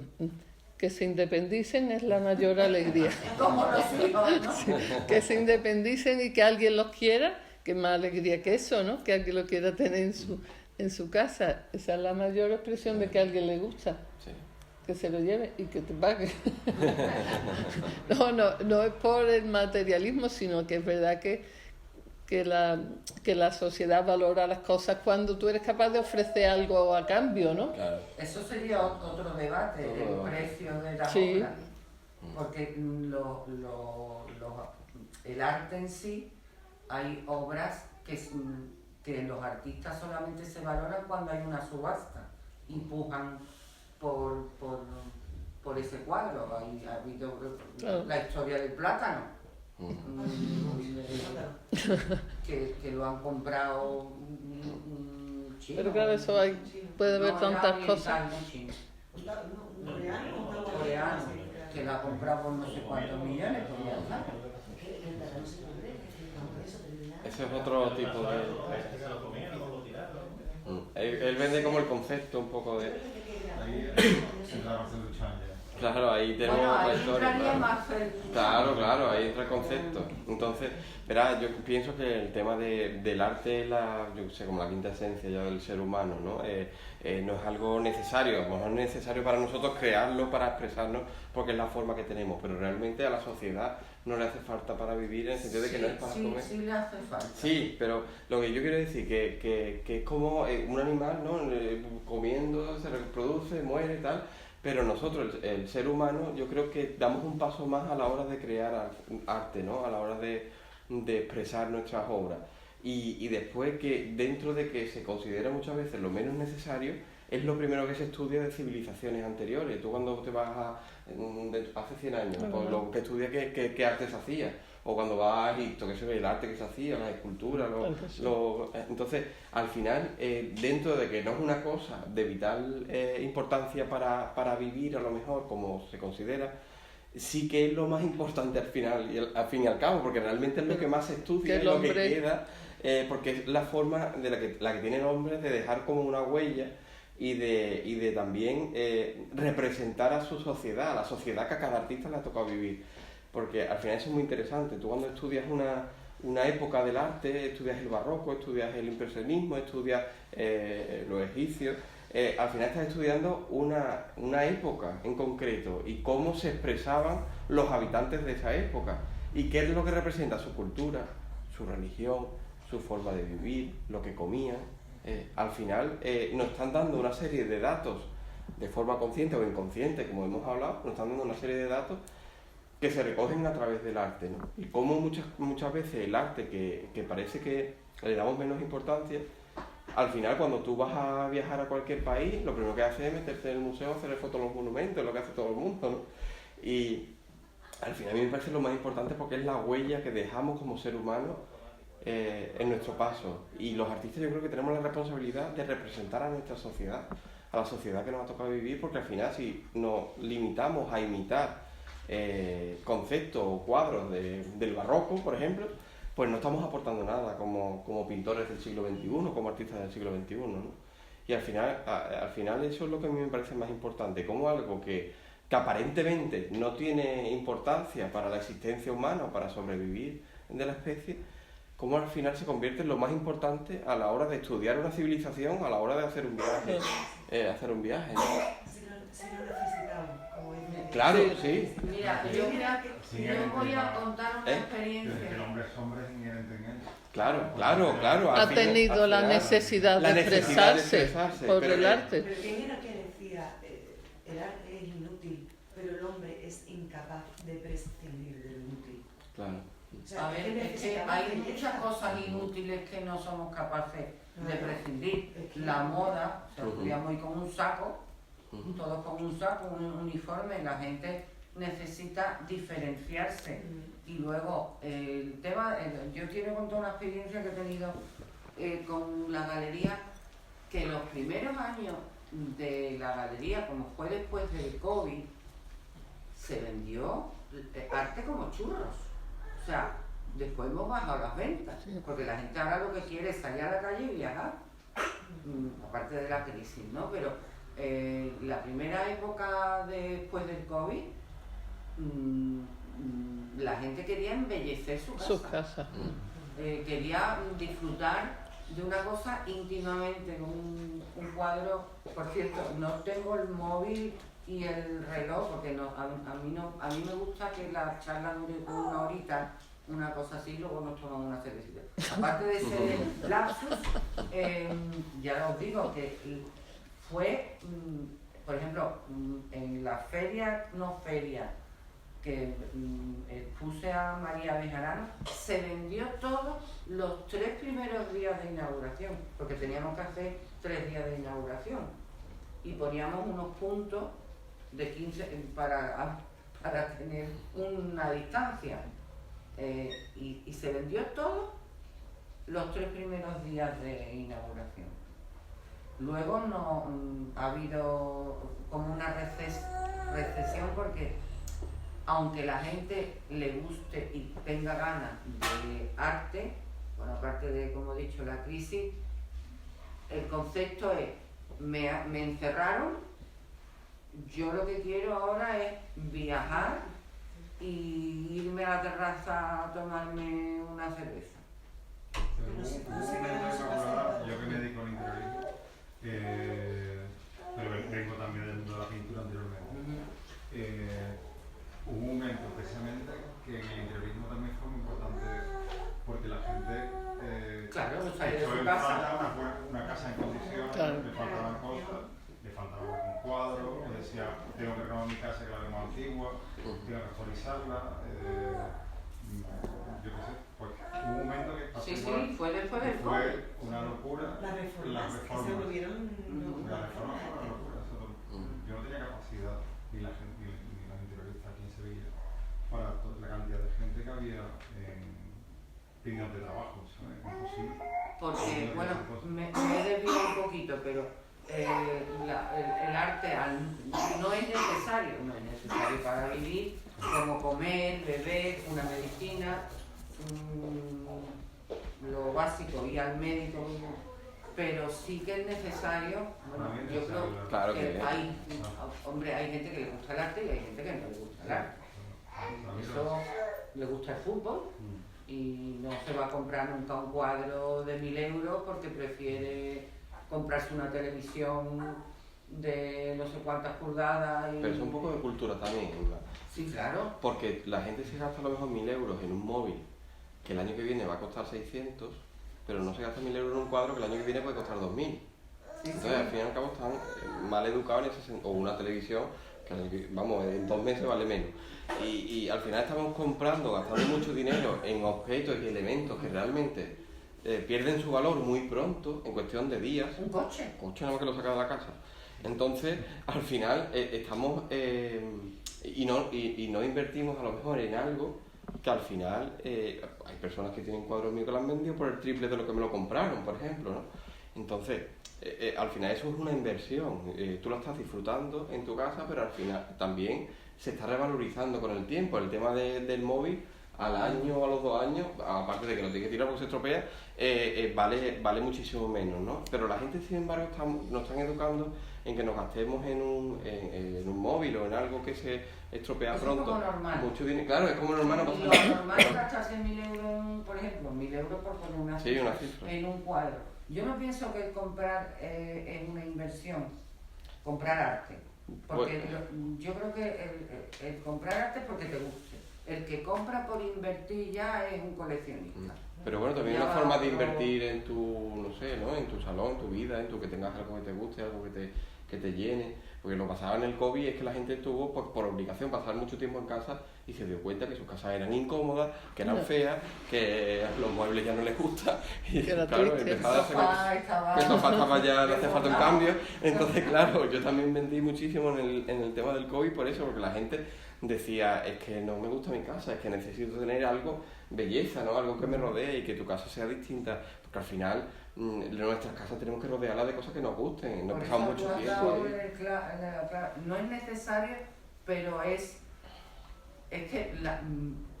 Speaker 2: que se independicen es la mayor alegría.
Speaker 1: Como los hijos, ¿no?
Speaker 2: Sí, que se independicen y que alguien los quiera, que más alegría que eso, ¿no? Que alguien lo quiera tener en su casa. Esa es la mayor expresión de que a alguien le gusta.
Speaker 3: Sí.
Speaker 2: Que se lo lleve y que te pague. No es por el materialismo, sino que es verdad que la sociedad valora las cosas cuando tú eres capaz de ofrecer algo a cambio, ¿no?
Speaker 3: Claro.
Speaker 1: Eso sería otro debate, el precio de la
Speaker 2: Sí.
Speaker 1: obra. Porque el arte en sí, hay obras que los artistas solamente se valoran cuando hay una subasta y pujan por ese cuadro. Ha habido
Speaker 2: Claro.
Speaker 1: la historia del plátano, que lo han comprado chino.
Speaker 2: Pero claro, eso puede haber
Speaker 1: No,
Speaker 2: tantas
Speaker 1: era oriental,
Speaker 2: cosas.
Speaker 1: no chino. Coreano, que lo ha comprado por no sé cuántos millones, pues ya está.
Speaker 3: Ese es otro tipo de... Él vende como el concepto un poco de...
Speaker 4: Ahí es la razón de Chan ya.
Speaker 3: Claro, ahí tenemos
Speaker 1: Bueno,
Speaker 3: otra
Speaker 1: ahí
Speaker 3: historia.
Speaker 1: entraría
Speaker 3: Claro.
Speaker 1: más el...
Speaker 3: Claro, ahí entra el concepto. Entonces, verás, yo pienso que el tema del arte es yo qué sé, como la quinta esencia ya del ser humano, ¿no? No es algo necesario, no es necesario para nosotros crearlo para expresarnos porque es la forma que tenemos, pero realmente a la sociedad no le hace falta para vivir en el sentido de que no es para comer.
Speaker 1: Sí, le hace falta.
Speaker 3: Sí, pero lo que yo quiero decir que es como un animal, ¿no? Comiendo, se reproduce, muere y tal, pero nosotros, el ser humano, yo creo que damos un paso más a la hora de crear arte, ¿no? A la hora de expresar nuestras obras. Y después que dentro de que se considera muchas veces lo menos necesario, es lo primero que se estudia de civilizaciones anteriores. Tú cuando te vas hace 100 años, pues lo que estudias qué arte se hacía. O cuando vas a Egipto, que se ve el arte que se hacía, las esculturas. Entonces, al final, dentro de que no es una cosa de vital importancia para vivir, a lo mejor, como se considera, sí que es lo más importante al final, al fin y al cabo, porque realmente es lo que más se estudia, es lo que queda, porque es la forma de la que tiene el hombre de dejar como una huella y de también representar a su sociedad, a la sociedad que a cada artista le ha tocado vivir. Porque al final eso es muy interesante. Tú cuando estudias una época del arte, estudias el barroco, estudias el impresionismo, estudias los egipcios, al final estás estudiando una época en concreto y cómo se expresaban los habitantes de esa época y qué es lo que representa su cultura, su religión, su forma de vivir, lo que comían. Al final nos están dando una serie de datos de forma consciente o inconsciente, como hemos hablado, nos están dando una serie de datos que se recogen a través del arte, ¿no? Y cómo muchas veces el arte, que parece que le damos menos importancia, al final cuando tú vas a viajar a cualquier país, lo primero que haces es meterte en el museo, hacer fotos de los monumentos, es lo que hace todo el mundo, ¿no? Y al final a mí me parece lo más importante porque es la huella que dejamos como ser humano en nuestro paso. Y los artistas yo creo que tenemos la responsabilidad de representar a nuestra sociedad, a la sociedad que nos ha tocado vivir, porque al final si nos limitamos a imitar conceptos o cuadros del barroco, por ejemplo, pues no estamos aportando nada como pintores del siglo XXI, como artistas del siglo XXI, ¿no? Y al final eso es lo que a mí me parece más importante, como algo que aparentemente no tiene importancia para la existencia humana o para sobrevivir de la especie, como al final se convierte en lo más importante a la hora de estudiar una civilización, a la hora de hacer un viaje, ¿no?
Speaker 5: Si lo necesitamos, como dice.
Speaker 3: Claro, sí.
Speaker 1: Mira, yo voy a contar una experiencia.
Speaker 4: El hombre es hombre inherente en él.
Speaker 3: Claro.
Speaker 2: Ha tenido la necesidad de expresarse por el arte.
Speaker 5: Pero ¿quién era que decía el arte es inútil, pero el hombre es incapaz de prescindir de lo inútil?
Speaker 3: Claro.
Speaker 5: O sea,
Speaker 1: A ver, es que hay muchas cosas inútiles que no somos capaces de prescindir. La moda, o sea, estudiamos hoy con un saco, todos con un saco, un uniforme, la gente necesita diferenciarse. Y luego, el tema, yo quiero contar una experiencia que he tenido con la galería, que los primeros años de la galería, como fue después del COVID, se vendió arte como churros. O sea, después hemos bajado las ventas, porque la gente ahora lo que quiere es salir a la calle y viajar, aparte de la crisis, ¿no? Pero la primera época después del COVID, la gente quería embellecer su casa. Quería disfrutar de una cosa íntimamente, un cuadro. Por cierto, no tengo el móvil y el reloj, porque a mí me gusta que la charla dure una horita, una cosa así, luego nos tomamos una cervecita. Aparte de ese lapsus, ya os digo que fue, por ejemplo, en la feria, que puse a María Bejarano, se vendió todo los 3 primeros días de inauguración, porque teníamos que hacer 3 días de inauguración y poníamos unos puntos de 15 para tener una distancia, y se vendió todo los 3 primeros días de inauguración. Luego no ha habido como una recesión, porque aunque la gente le guste y tenga ganas de arte, bueno, aparte de, como he dicho, la crisis, el concepto es, me encerraron, yo lo que quiero ahora es viajar y irme a la terraza a tomarme una cerveza.
Speaker 4: Yo que me dedico al interiorismo, pero vengo también del mundo de la pintura anteriormente. Hubo un momento precisamente que en el interiorismo también fue muy importante porque la gente
Speaker 1: Claro, no sale de
Speaker 4: echó
Speaker 1: su
Speaker 4: en
Speaker 1: casa.
Speaker 4: falta una casa en condiciones,
Speaker 2: Claro.
Speaker 4: le faltaban cosas, le faltaba un cuadro, o decía, tengo que renovar mi casa que la veo más antigua, tengo que actualizarla, yo qué sé, pues hubo un momento que pasó
Speaker 1: Sí,
Speaker 4: igual,
Speaker 1: sí, fue después del
Speaker 4: fue
Speaker 1: COVID.
Speaker 4: una locura.
Speaker 5: Las reformas que se volvieron
Speaker 4: La reforma fue una locura. Yo no tenía capacidad, ni la gente, ni los interioristas aquí en Sevilla, para la cantidad de gente que había pidiendo de trabajo, ¿sabes? Imposible.
Speaker 1: Porque, bueno, me he desviado un poquito, pero el arte no es necesario para vivir, como comer, beber, una medicina, lo básico, ir al médico, pero sí que es necesario, bueno, yo creo
Speaker 3: Claro
Speaker 1: que
Speaker 3: que
Speaker 1: hay, hombre, hay gente que le gusta el arte y hay gente que no le gusta el arte. Eso le gusta el fútbol y no se va a comprar nunca un cuadro de 1.000 euros porque prefiere comprarse una televisión de no sé cuántas pulgadas.
Speaker 3: Pero es un poco de cultura también, ¿verdad?
Speaker 1: Sí, claro.
Speaker 3: Porque la gente se gasta a lo mejor 1.000 euros en un móvil que el año que viene va a costar 600, pero no se gasta 1.000 euros en un cuadro que el año que viene puede costar 2.000.
Speaker 1: Sí,
Speaker 3: Entonces, al fin y al cabo, están mal educados en ese sentido. O una televisión que, vamos, en 2 meses vale menos. Y al final estamos gastando mucho dinero en objetos y elementos que realmente pierden su valor muy pronto, en cuestión de días.
Speaker 1: Un coche.
Speaker 3: Coche nada más que lo saca de la casa. Entonces, al final, estamos... y no invertimos a lo mejor en algo que al final hay personas que tienen cuadros míos que lo han vendido por el triple de lo que me lo compraron, por ejemplo, ¿no? Entonces, al final eso es una inversión. Tú lo estás disfrutando en tu casa, pero al final también se está revalorizando con el tiempo. El tema del móvil, al año o a los 2 años, aparte de que lo tienes que tirar porque se estropea, vale muchísimo menos, ¿no? Pero la gente, sin embargo, nos están educando en que nos gastemos en un móvil o en algo que se estropea
Speaker 1: Eso
Speaker 3: pronto.
Speaker 1: es como normal.
Speaker 3: Mucho dinero, claro, es como normal, no pasa
Speaker 1: Lo
Speaker 3: nada.
Speaker 1: normal es gastarse 1.000 euros, por ejemplo, 1.000 euros por poner una
Speaker 3: Sí, una cifra.
Speaker 1: en un cuadro. Yo no pienso que el comprar es una inversión, comprar arte. Porque yo creo que el comprar arte es porque te guste. El que compra por invertir ya es un coleccionista.
Speaker 3: Pero bueno, también
Speaker 1: Ya
Speaker 3: una
Speaker 1: va
Speaker 3: forma de
Speaker 1: otro-
Speaker 3: invertir en tu, no sé, ¿no? En tu salón, en tu vida, que tengas algo que te guste, algo que te llene. Porque lo pasaba en el COVID es que la gente tuvo por obligación pasar mucho tiempo en casa y se dio cuenta que sus casas eran incómodas, que eran feas, que los muebles ya no les gustan. Y
Speaker 2: Que era
Speaker 3: claro,
Speaker 2: triste.
Speaker 3: empezaba a hacer que el sofá estaba ya, le hacía falta un cambio. Entonces, claro, yo también vendí muchísimo en el tema del COVID por eso, porque la gente decía, es que no me gusta mi casa, es que necesito tener algo, belleza, ¿no? Algo que me rodee y que tu casa sea distinta, porque al final nuestras casas tenemos que rodearlas de cosas que nos gusten, no
Speaker 1: Por
Speaker 3: pasamos
Speaker 1: eso
Speaker 3: mucho
Speaker 1: tú has
Speaker 3: tiempo.
Speaker 1: dado no es necesario, pero es que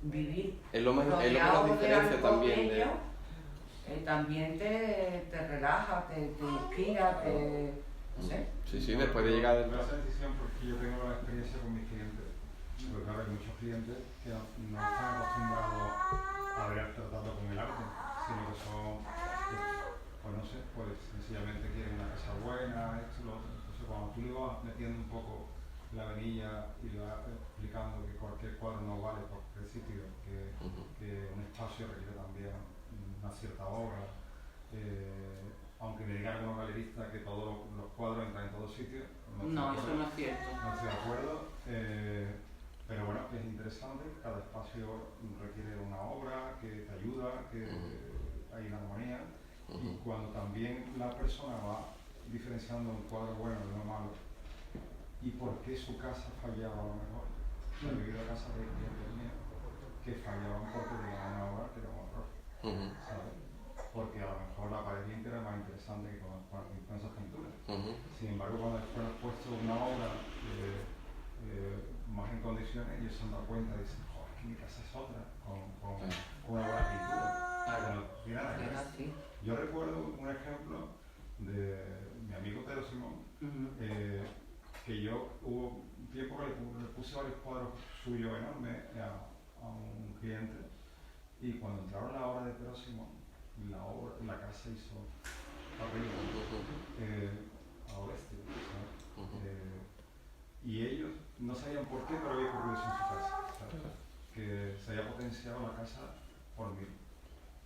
Speaker 1: vivir
Speaker 3: Es lo que nos
Speaker 1: rodeado de
Speaker 3: diferencia
Speaker 1: algo
Speaker 3: también de...
Speaker 1: bello, también te relaja, te inspira, no sé.
Speaker 3: Sí, después de llegar del
Speaker 4: Esa
Speaker 3: trabajo.
Speaker 4: decisión porque yo tengo la experiencia con mis clientes, porque claro, hay muchos clientes que no están acostumbrados a ver el tratado con el arte, sino que son, pues no sé, pues sencillamente quieren una casa buena, esto, lo otro. Entonces cuando tú le vas metiendo un poco la venilla y le vas explicando que cualquier cuadro no vale por cualquier sitio, que un espacio requiere también una cierta obra, aunque me digan algunos galeristas que todos los cuadros entran en todos sitios.
Speaker 1: No, eso no es cierto.
Speaker 4: No estoy de acuerdo, pero bueno, es interesante, cada espacio requiere una obra que te ayuda, que hay una armonía, y cuando también la persona va diferenciando un cuadro bueno de uno malo, y por qué su casa fallaba a lo mejor. Yo he vivido a casa de clientes míos que fallaban porque tenían una obra que era un horror, ¿sabes? Porque a lo mejor la pared limpia era más interesante que con esas pinturas. Sin embargo, cuando después has puesto una obra más en condiciones, ellos se han dado cuenta y dicen, joder, es que mi casa es otra, con una buena pintura. No tiene nada que ver.
Speaker 1: Es así.
Speaker 4: Yo recuerdo un ejemplo de mi amigo Pedro Simón, que que yo hubo un tiempo que le puse varios cuadros suyos enormes a un cliente, y cuando entraron la obra de próximo, la casa hizo arriba, a oeste, ¿sabes? Y ellos no sabían por qué, pero había ocurrido eso en su casa, ¿sabes? Que se había potenciado la casa por mí.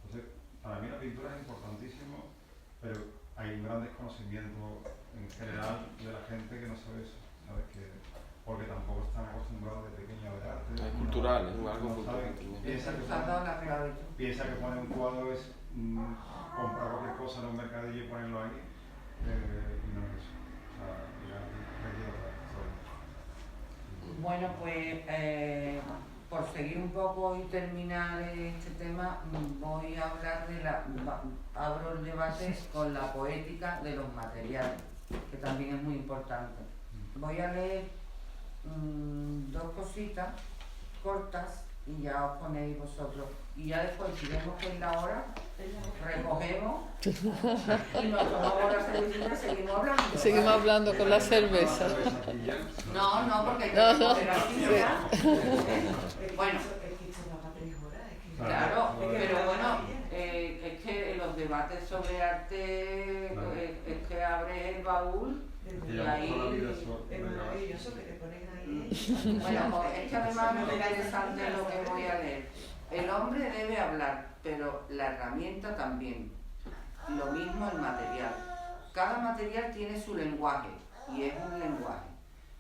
Speaker 4: Entonces, para mí la pintura es importantísimo, pero hay un gran desconocimiento en general de la gente que no sabe eso, ¿sabes? Porque tampoco están acostumbrados de pequeño a ver arte.
Speaker 3: Es cultural, es
Speaker 4: no
Speaker 3: algo cultural.
Speaker 4: Piensa que poner un cuadro es comprar cualquier cosa en un mercadillo y ponerlo ahí, y no es eso. O sea, ya requiere otra historia.
Speaker 1: Bueno, pues por seguir un poco y terminar este tema, voy a hablar abro el debate con la poética de los materiales, que también es muy importante. Voy a leer dos cositas cortas y ya os ponéis vosotros. Y ya después, si vemos que es la hora, recogemos y nos tomamos la cervecita y seguimos hablando.
Speaker 2: Seguimos hablando con la cerveza.
Speaker 1: No, porque hay que recoger aquí ya. Bueno, claro, pero bueno, es que los debates sobre arte es que abres el baúl y ahí...
Speaker 5: Es maravilloso que te ponen ahí.
Speaker 1: Bueno, pues es que además es muy interesante lo que voy a leer. El hombre debe hablar, pero la herramienta también. Lo mismo el material. Cada material tiene su lenguaje, y es un lenguaje.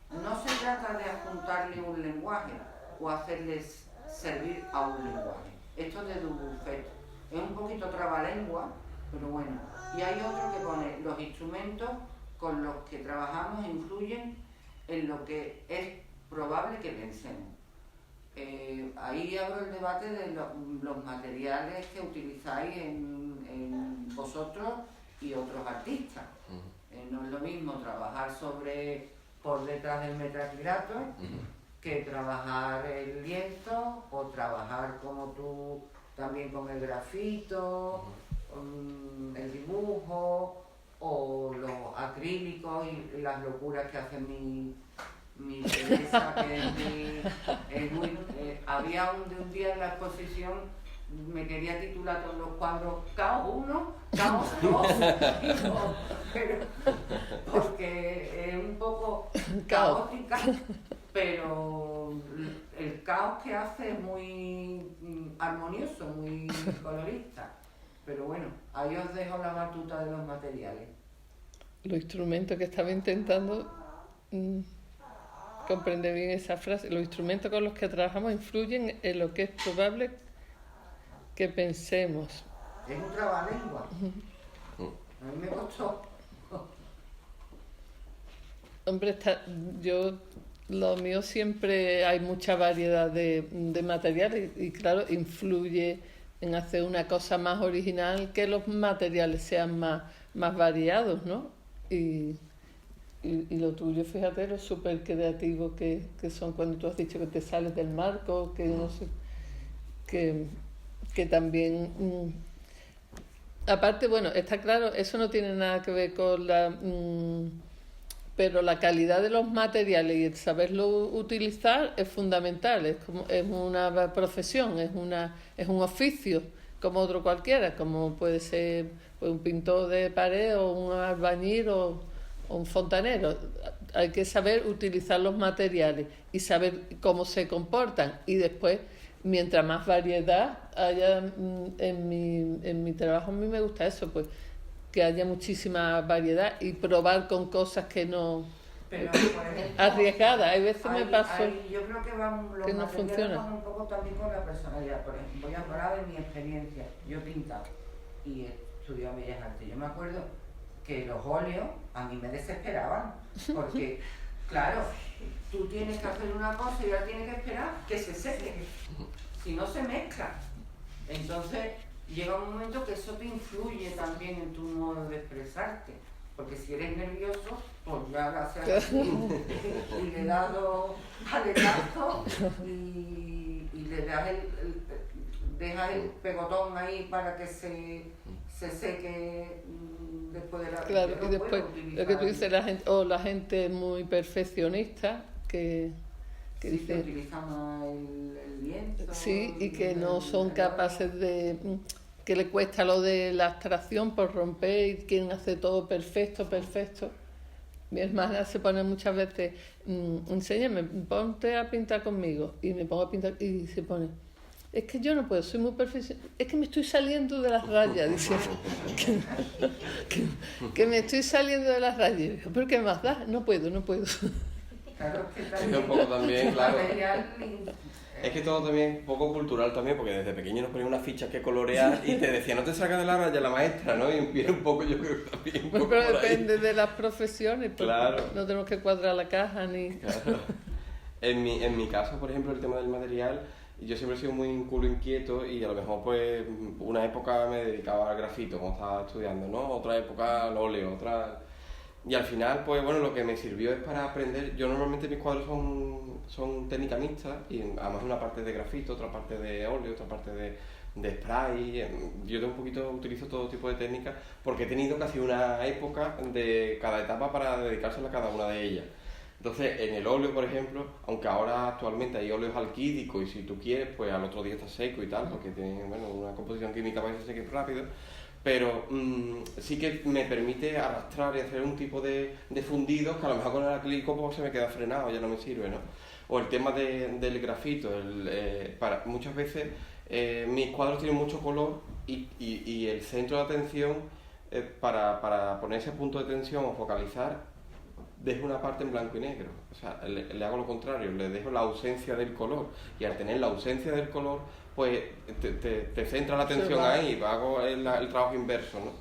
Speaker 1: No se trata de adjuntarle un lenguaje o hacerles servir a un lenguaje. Esto es de Dubuffet. Es un poquito trabalengua, pero bueno. Y hay otro que pone: los instrumentos con los que trabajamos influyen en lo que es probable que pensemos. Ahí abro el debate de los materiales que utilizáis en vosotros y otros artistas. No es lo mismo trabajar por detrás del metacrilato que trabajar el lienzo, o trabajar como tú también con el grafito, el dibujo, o los acrílicos y las locuras que hace mi Teresa, que es muy... había un día en la exposición, me quería titular todos los cuadros Caos 1, Caos 2, pero porque es un poco caótica, pero el caos que hace es muy armonioso, muy colorista. Pero bueno, ahí os dejo la batuta de los materiales.
Speaker 2: Los instrumentos que estaba intentando comprender bien esa frase. Los instrumentos con los que trabajamos influyen en lo que es probable que pensemos.
Speaker 1: Es un trabalengua. A mí me costó.
Speaker 2: Hombre, lo mío siempre hay mucha variedad de materiales y claro, influye en hacer una cosa más original, que los materiales sean más variados, ¿no? Y lo tuyo, fíjate, lo súper creativo que son cuando tú has dicho que te sales del marco, que no sé, que también... aparte, bueno, está claro, eso no tiene nada que ver con pero la calidad de los materiales y el saberlo utilizar es fundamental, es una profesión, es un oficio como otro cualquiera, como puede ser pues, un pintor de pared o un albañil o un fontanero. Hay que saber utilizar los materiales y saber cómo se comportan, y después, mientras más variedad haya en mi trabajo, a mí me gusta eso, pues que haya muchísima variedad y probar con cosas que no...
Speaker 1: Pero, por ejemplo,
Speaker 2: arriesgadas. Hay veces me pasó
Speaker 1: yo creo que los
Speaker 2: que no funciona.
Speaker 1: Van un poco también con la personalidad. Por ejemplo, voy a hablar de mi experiencia. Yo he pintado y he estudiado Bellas Artes. Yo me acuerdo que los óleos a mí me desesperaban, porque, claro, tú tienes que hacer una cosa y ahora tienes que esperar que se seque, si no se mezcla. Entonces llega un momento que eso te influye también en tu modo de expresarte, porque si eres nervioso, pues ya lo haces así, y le das dos aletazos y le das dejas el pegotón ahí para que se seque después de la...
Speaker 2: Claro,
Speaker 1: yo
Speaker 2: y
Speaker 1: no
Speaker 2: después
Speaker 1: puedo utilizar-
Speaker 2: lo que tú dices, la gente muy perfeccionista que
Speaker 1: sí,
Speaker 2: dice...
Speaker 1: que utilizamos el viento.
Speaker 2: Sí, y que no son capaces de... que le cuesta lo de la abstracción por romper y quieren hacer todo perfecto, perfecto. Mi hermana se pone muchas veces, enséñame, ponte a pintar conmigo. Y me pongo a pintar y se pone, es que yo no puedo, soy muy perfeccionista, es que me estoy saliendo de las rayas, dice, que me estoy saliendo de las rayas. Y yo, ¿pero qué más da? No puedo.
Speaker 1: Claro, que
Speaker 3: Es que un poco también, claro.
Speaker 1: material,
Speaker 3: Es que todo también un poco cultural también, porque desde pequeño nos ponían unas fichas que colorear y te decía, no te salgas de la raya la maestra, ¿no? Y viene un poco, yo creo que también un
Speaker 2: Pues,
Speaker 3: poco
Speaker 2: pero
Speaker 3: por ahí.
Speaker 2: depende de las profesiones, porque
Speaker 3: Claro.
Speaker 2: no tenemos que cuadrar la caja ni...
Speaker 3: Claro. En mi caso, por ejemplo, el tema del material, yo siempre he sido muy un culo inquieto y a lo mejor pues una época me dedicaba al grafito cuando estaba estudiando, ¿no? Otra época al óleo, otra... Y al final, pues bueno, lo que me sirvió es para aprender. Yo normalmente mis cuadros son técnica mixta y además una parte de grafito, otra parte de óleo, otra parte de spray. Yo utilizo todo tipo de técnicas porque he tenido casi una época de cada etapa para dedicársela a cada una de ellas. Entonces, en el óleo, por ejemplo, aunque ahora actualmente hay óleos alquídicos y si tú quieres, pues al otro día está seco y tal, porque tiene bueno, una composición química para que se seque rápido. Pero sí que me permite arrastrar y hacer un tipo de fundidos que a lo mejor con el acrílico pues, se me queda frenado, ya no me sirve, ¿no? O el tema del grafito, muchas veces mis cuadros tienen mucho color y el centro de atención para poner ese punto de tensión o focalizar dejo una parte en blanco y negro, o sea, le hago lo contrario, le dejo la ausencia del color y al tener la ausencia del color pues te centra la atención ahí, hago el trabajo inverso, ¿no?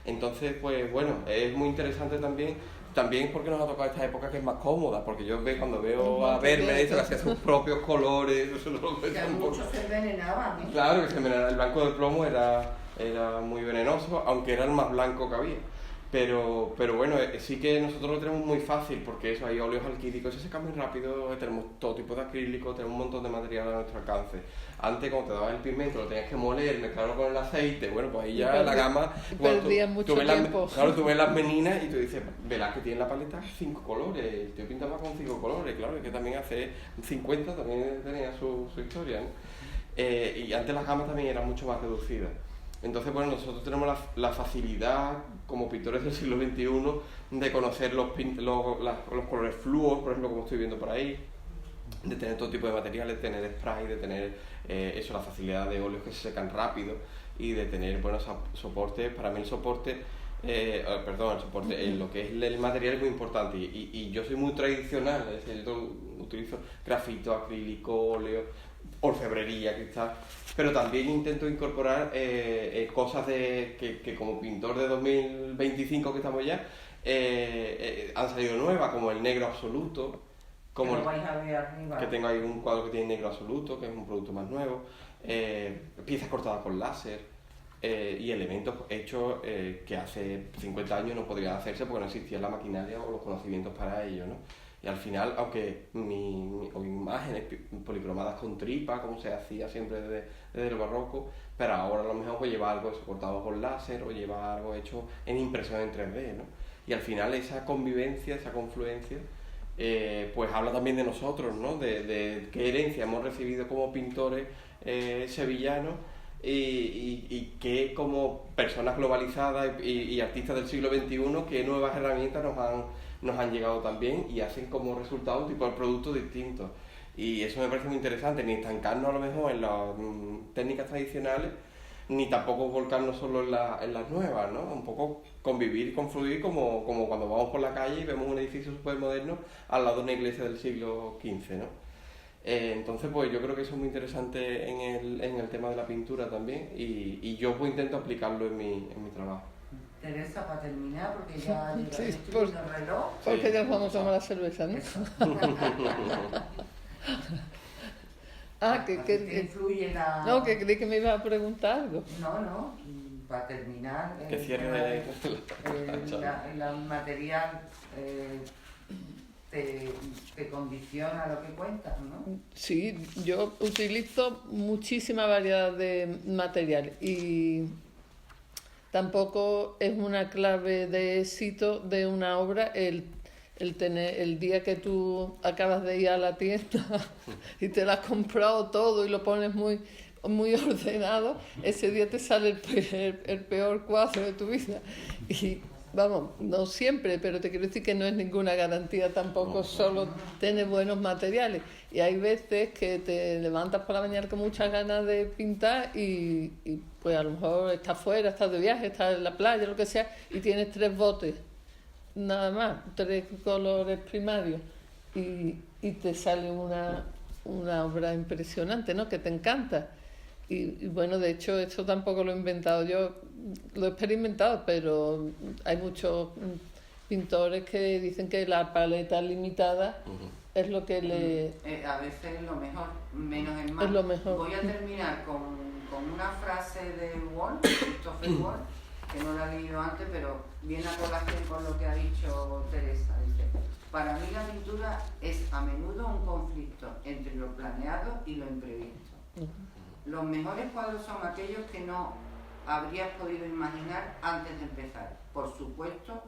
Speaker 3: Entonces, pues bueno, es muy interesante también porque nos ha tocado esta época que es más cómoda, porque yo cuando veo a Vermeer me dice que hacía sus propios colores, eso lo
Speaker 1: que a muchos se envenenaban, ¿eh?
Speaker 3: Claro, que se envenenaba, el blanco del plomo era muy venenoso, aunque era el más blanco que había. Pero bueno, sí que nosotros lo tenemos muy fácil porque eso, hay óleos alquídicos, se seca muy rápido, tenemos todo tipo de acrílico, tenemos un montón de material a nuestro alcance. Antes, cuando te dabas el pigmento, lo tenías que moler, mezclarlo con el aceite, bueno, pues ahí ya la gama...
Speaker 2: Perdías mucho tiempo.
Speaker 3: Claro, tú ves las meninas y tú dices, verás que tiene la paleta 5 colores, el tío pintaba con 5 colores, claro, es que también hace 50 también tenía su historia, ¿no? Y antes las gamas también eran mucho más reducidas. Entonces, bueno, nosotros tenemos la facilidad, como pintores del siglo XXI, de conocer los colores fluos, por ejemplo, como estoy viendo por ahí, de tener todo tipo de materiales, de tener spray, de tener la facilidad de óleos que se secan rápido y de tener buenos soportes. Para mí el soporte, lo que es el material es muy importante y yo soy muy tradicional, es decir, yo utilizo grafito, acrílico, óleo, orfebrería, cristal, pero también intento incorporar cosas que como pintor de 2025 que estamos ya, han salido nuevas, como el negro absoluto, como
Speaker 1: que lo vais a ver arriba.
Speaker 3: que tengo ahí un cuadro que tiene negro absoluto, que es un producto más nuevo, piezas cortadas con láser y elementos hechos que hace 50 años no podrían hacerse porque no existía la maquinaria o los conocimientos para ello, ¿no? Y al final, aunque o imágenes policromadas con tripa, como se hacía siempre desde el barroco, pero ahora a lo mejor pues lleva algo eso cortado con láser o lleva algo hecho en impresión en 3D, ¿no? Y al final esa convivencia, esa confluencia, pues habla también de nosotros, ¿no? De qué herencia hemos recibido como pintores sevillanos y que como personas globalizadas y artistas del siglo XXI, qué nuevas herramientas nos han llegado también y hacen como resultado un tipo de producto distinto. Y eso me parece muy interesante, ni estancarnos a lo mejor en las técnicas tradicionales, ni tampoco volcarnos solo en las nuevas, ¿no? Un poco convivir y confluir como cuando vamos por la calle y vemos un edificio súper moderno al lado de una iglesia del siglo XV, ¿no? Entonces, pues yo creo que eso es muy interesante en el tema de la pintura también y yo pues intento aplicarlo en mi trabajo.
Speaker 1: Teresa, para terminar, porque ya
Speaker 2: Sí,
Speaker 1: estoy viendo el reloj.
Speaker 2: Porque ya nos vamos a tomar la cerveza, ¿no?
Speaker 1: ¿Qué influye la...?
Speaker 2: No, que creí que me iba a preguntar algo.
Speaker 1: No, para terminar...
Speaker 3: Que cierre
Speaker 1: el material te condiciona lo que cuentas, ¿no?
Speaker 2: Sí, yo utilizo muchísima variedad de material y tampoco es una clave de éxito de una obra el día que tú acabas de ir a la tienda y te lo has comprado todo y lo pones muy ordenado, ese día te sale el peor cuadro de tu vida. Y vamos, no siempre, pero te quiero decir que no es ninguna garantía tampoco solo tener buenos materiales. Y hay veces que te levantas por la mañana con muchas ganas de pintar y pues a lo mejor estás fuera, estás de viaje, estás en la playa, lo que sea, y tienes 3 botes, nada más, 3 colores primarios, y te sale una obra impresionante, ¿no? Que te encanta. Y bueno, de hecho, esto tampoco lo he inventado yo, lo he experimentado, pero hay muchos pintores que dicen que la paleta limitada es lo que
Speaker 1: a veces es lo mejor, menos es más.
Speaker 2: Es lo mejor.
Speaker 1: Voy a terminar con una frase de Wall, Christopher Wall, que no la he leído antes, pero viene a colación con lo que ha dicho Teresa. Dice: para mí la pintura es a menudo un conflicto entre lo planeado y lo imprevisto. Los mejores cuadros son aquellos que no habrías podido imaginar antes de empezar. Por supuesto,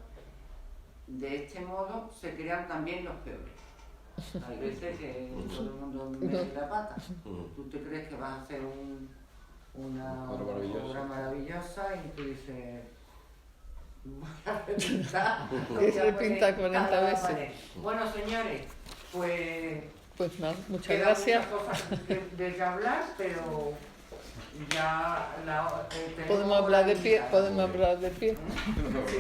Speaker 1: de este modo se crean también los peores. Hay veces que todo el mundo mete la pata. Tú te crees que vas a hacer una obra maravillosa y tú dices: voy a repintar.
Speaker 2: Y se repinta 40 veces.
Speaker 1: Bueno, señores,
Speaker 2: pues nada, muchas
Speaker 1: quedan
Speaker 2: gracias.
Speaker 1: muchas cosas de que hablar, pero ya
Speaker 2: Podemos hablar de pie.
Speaker 1: Sí.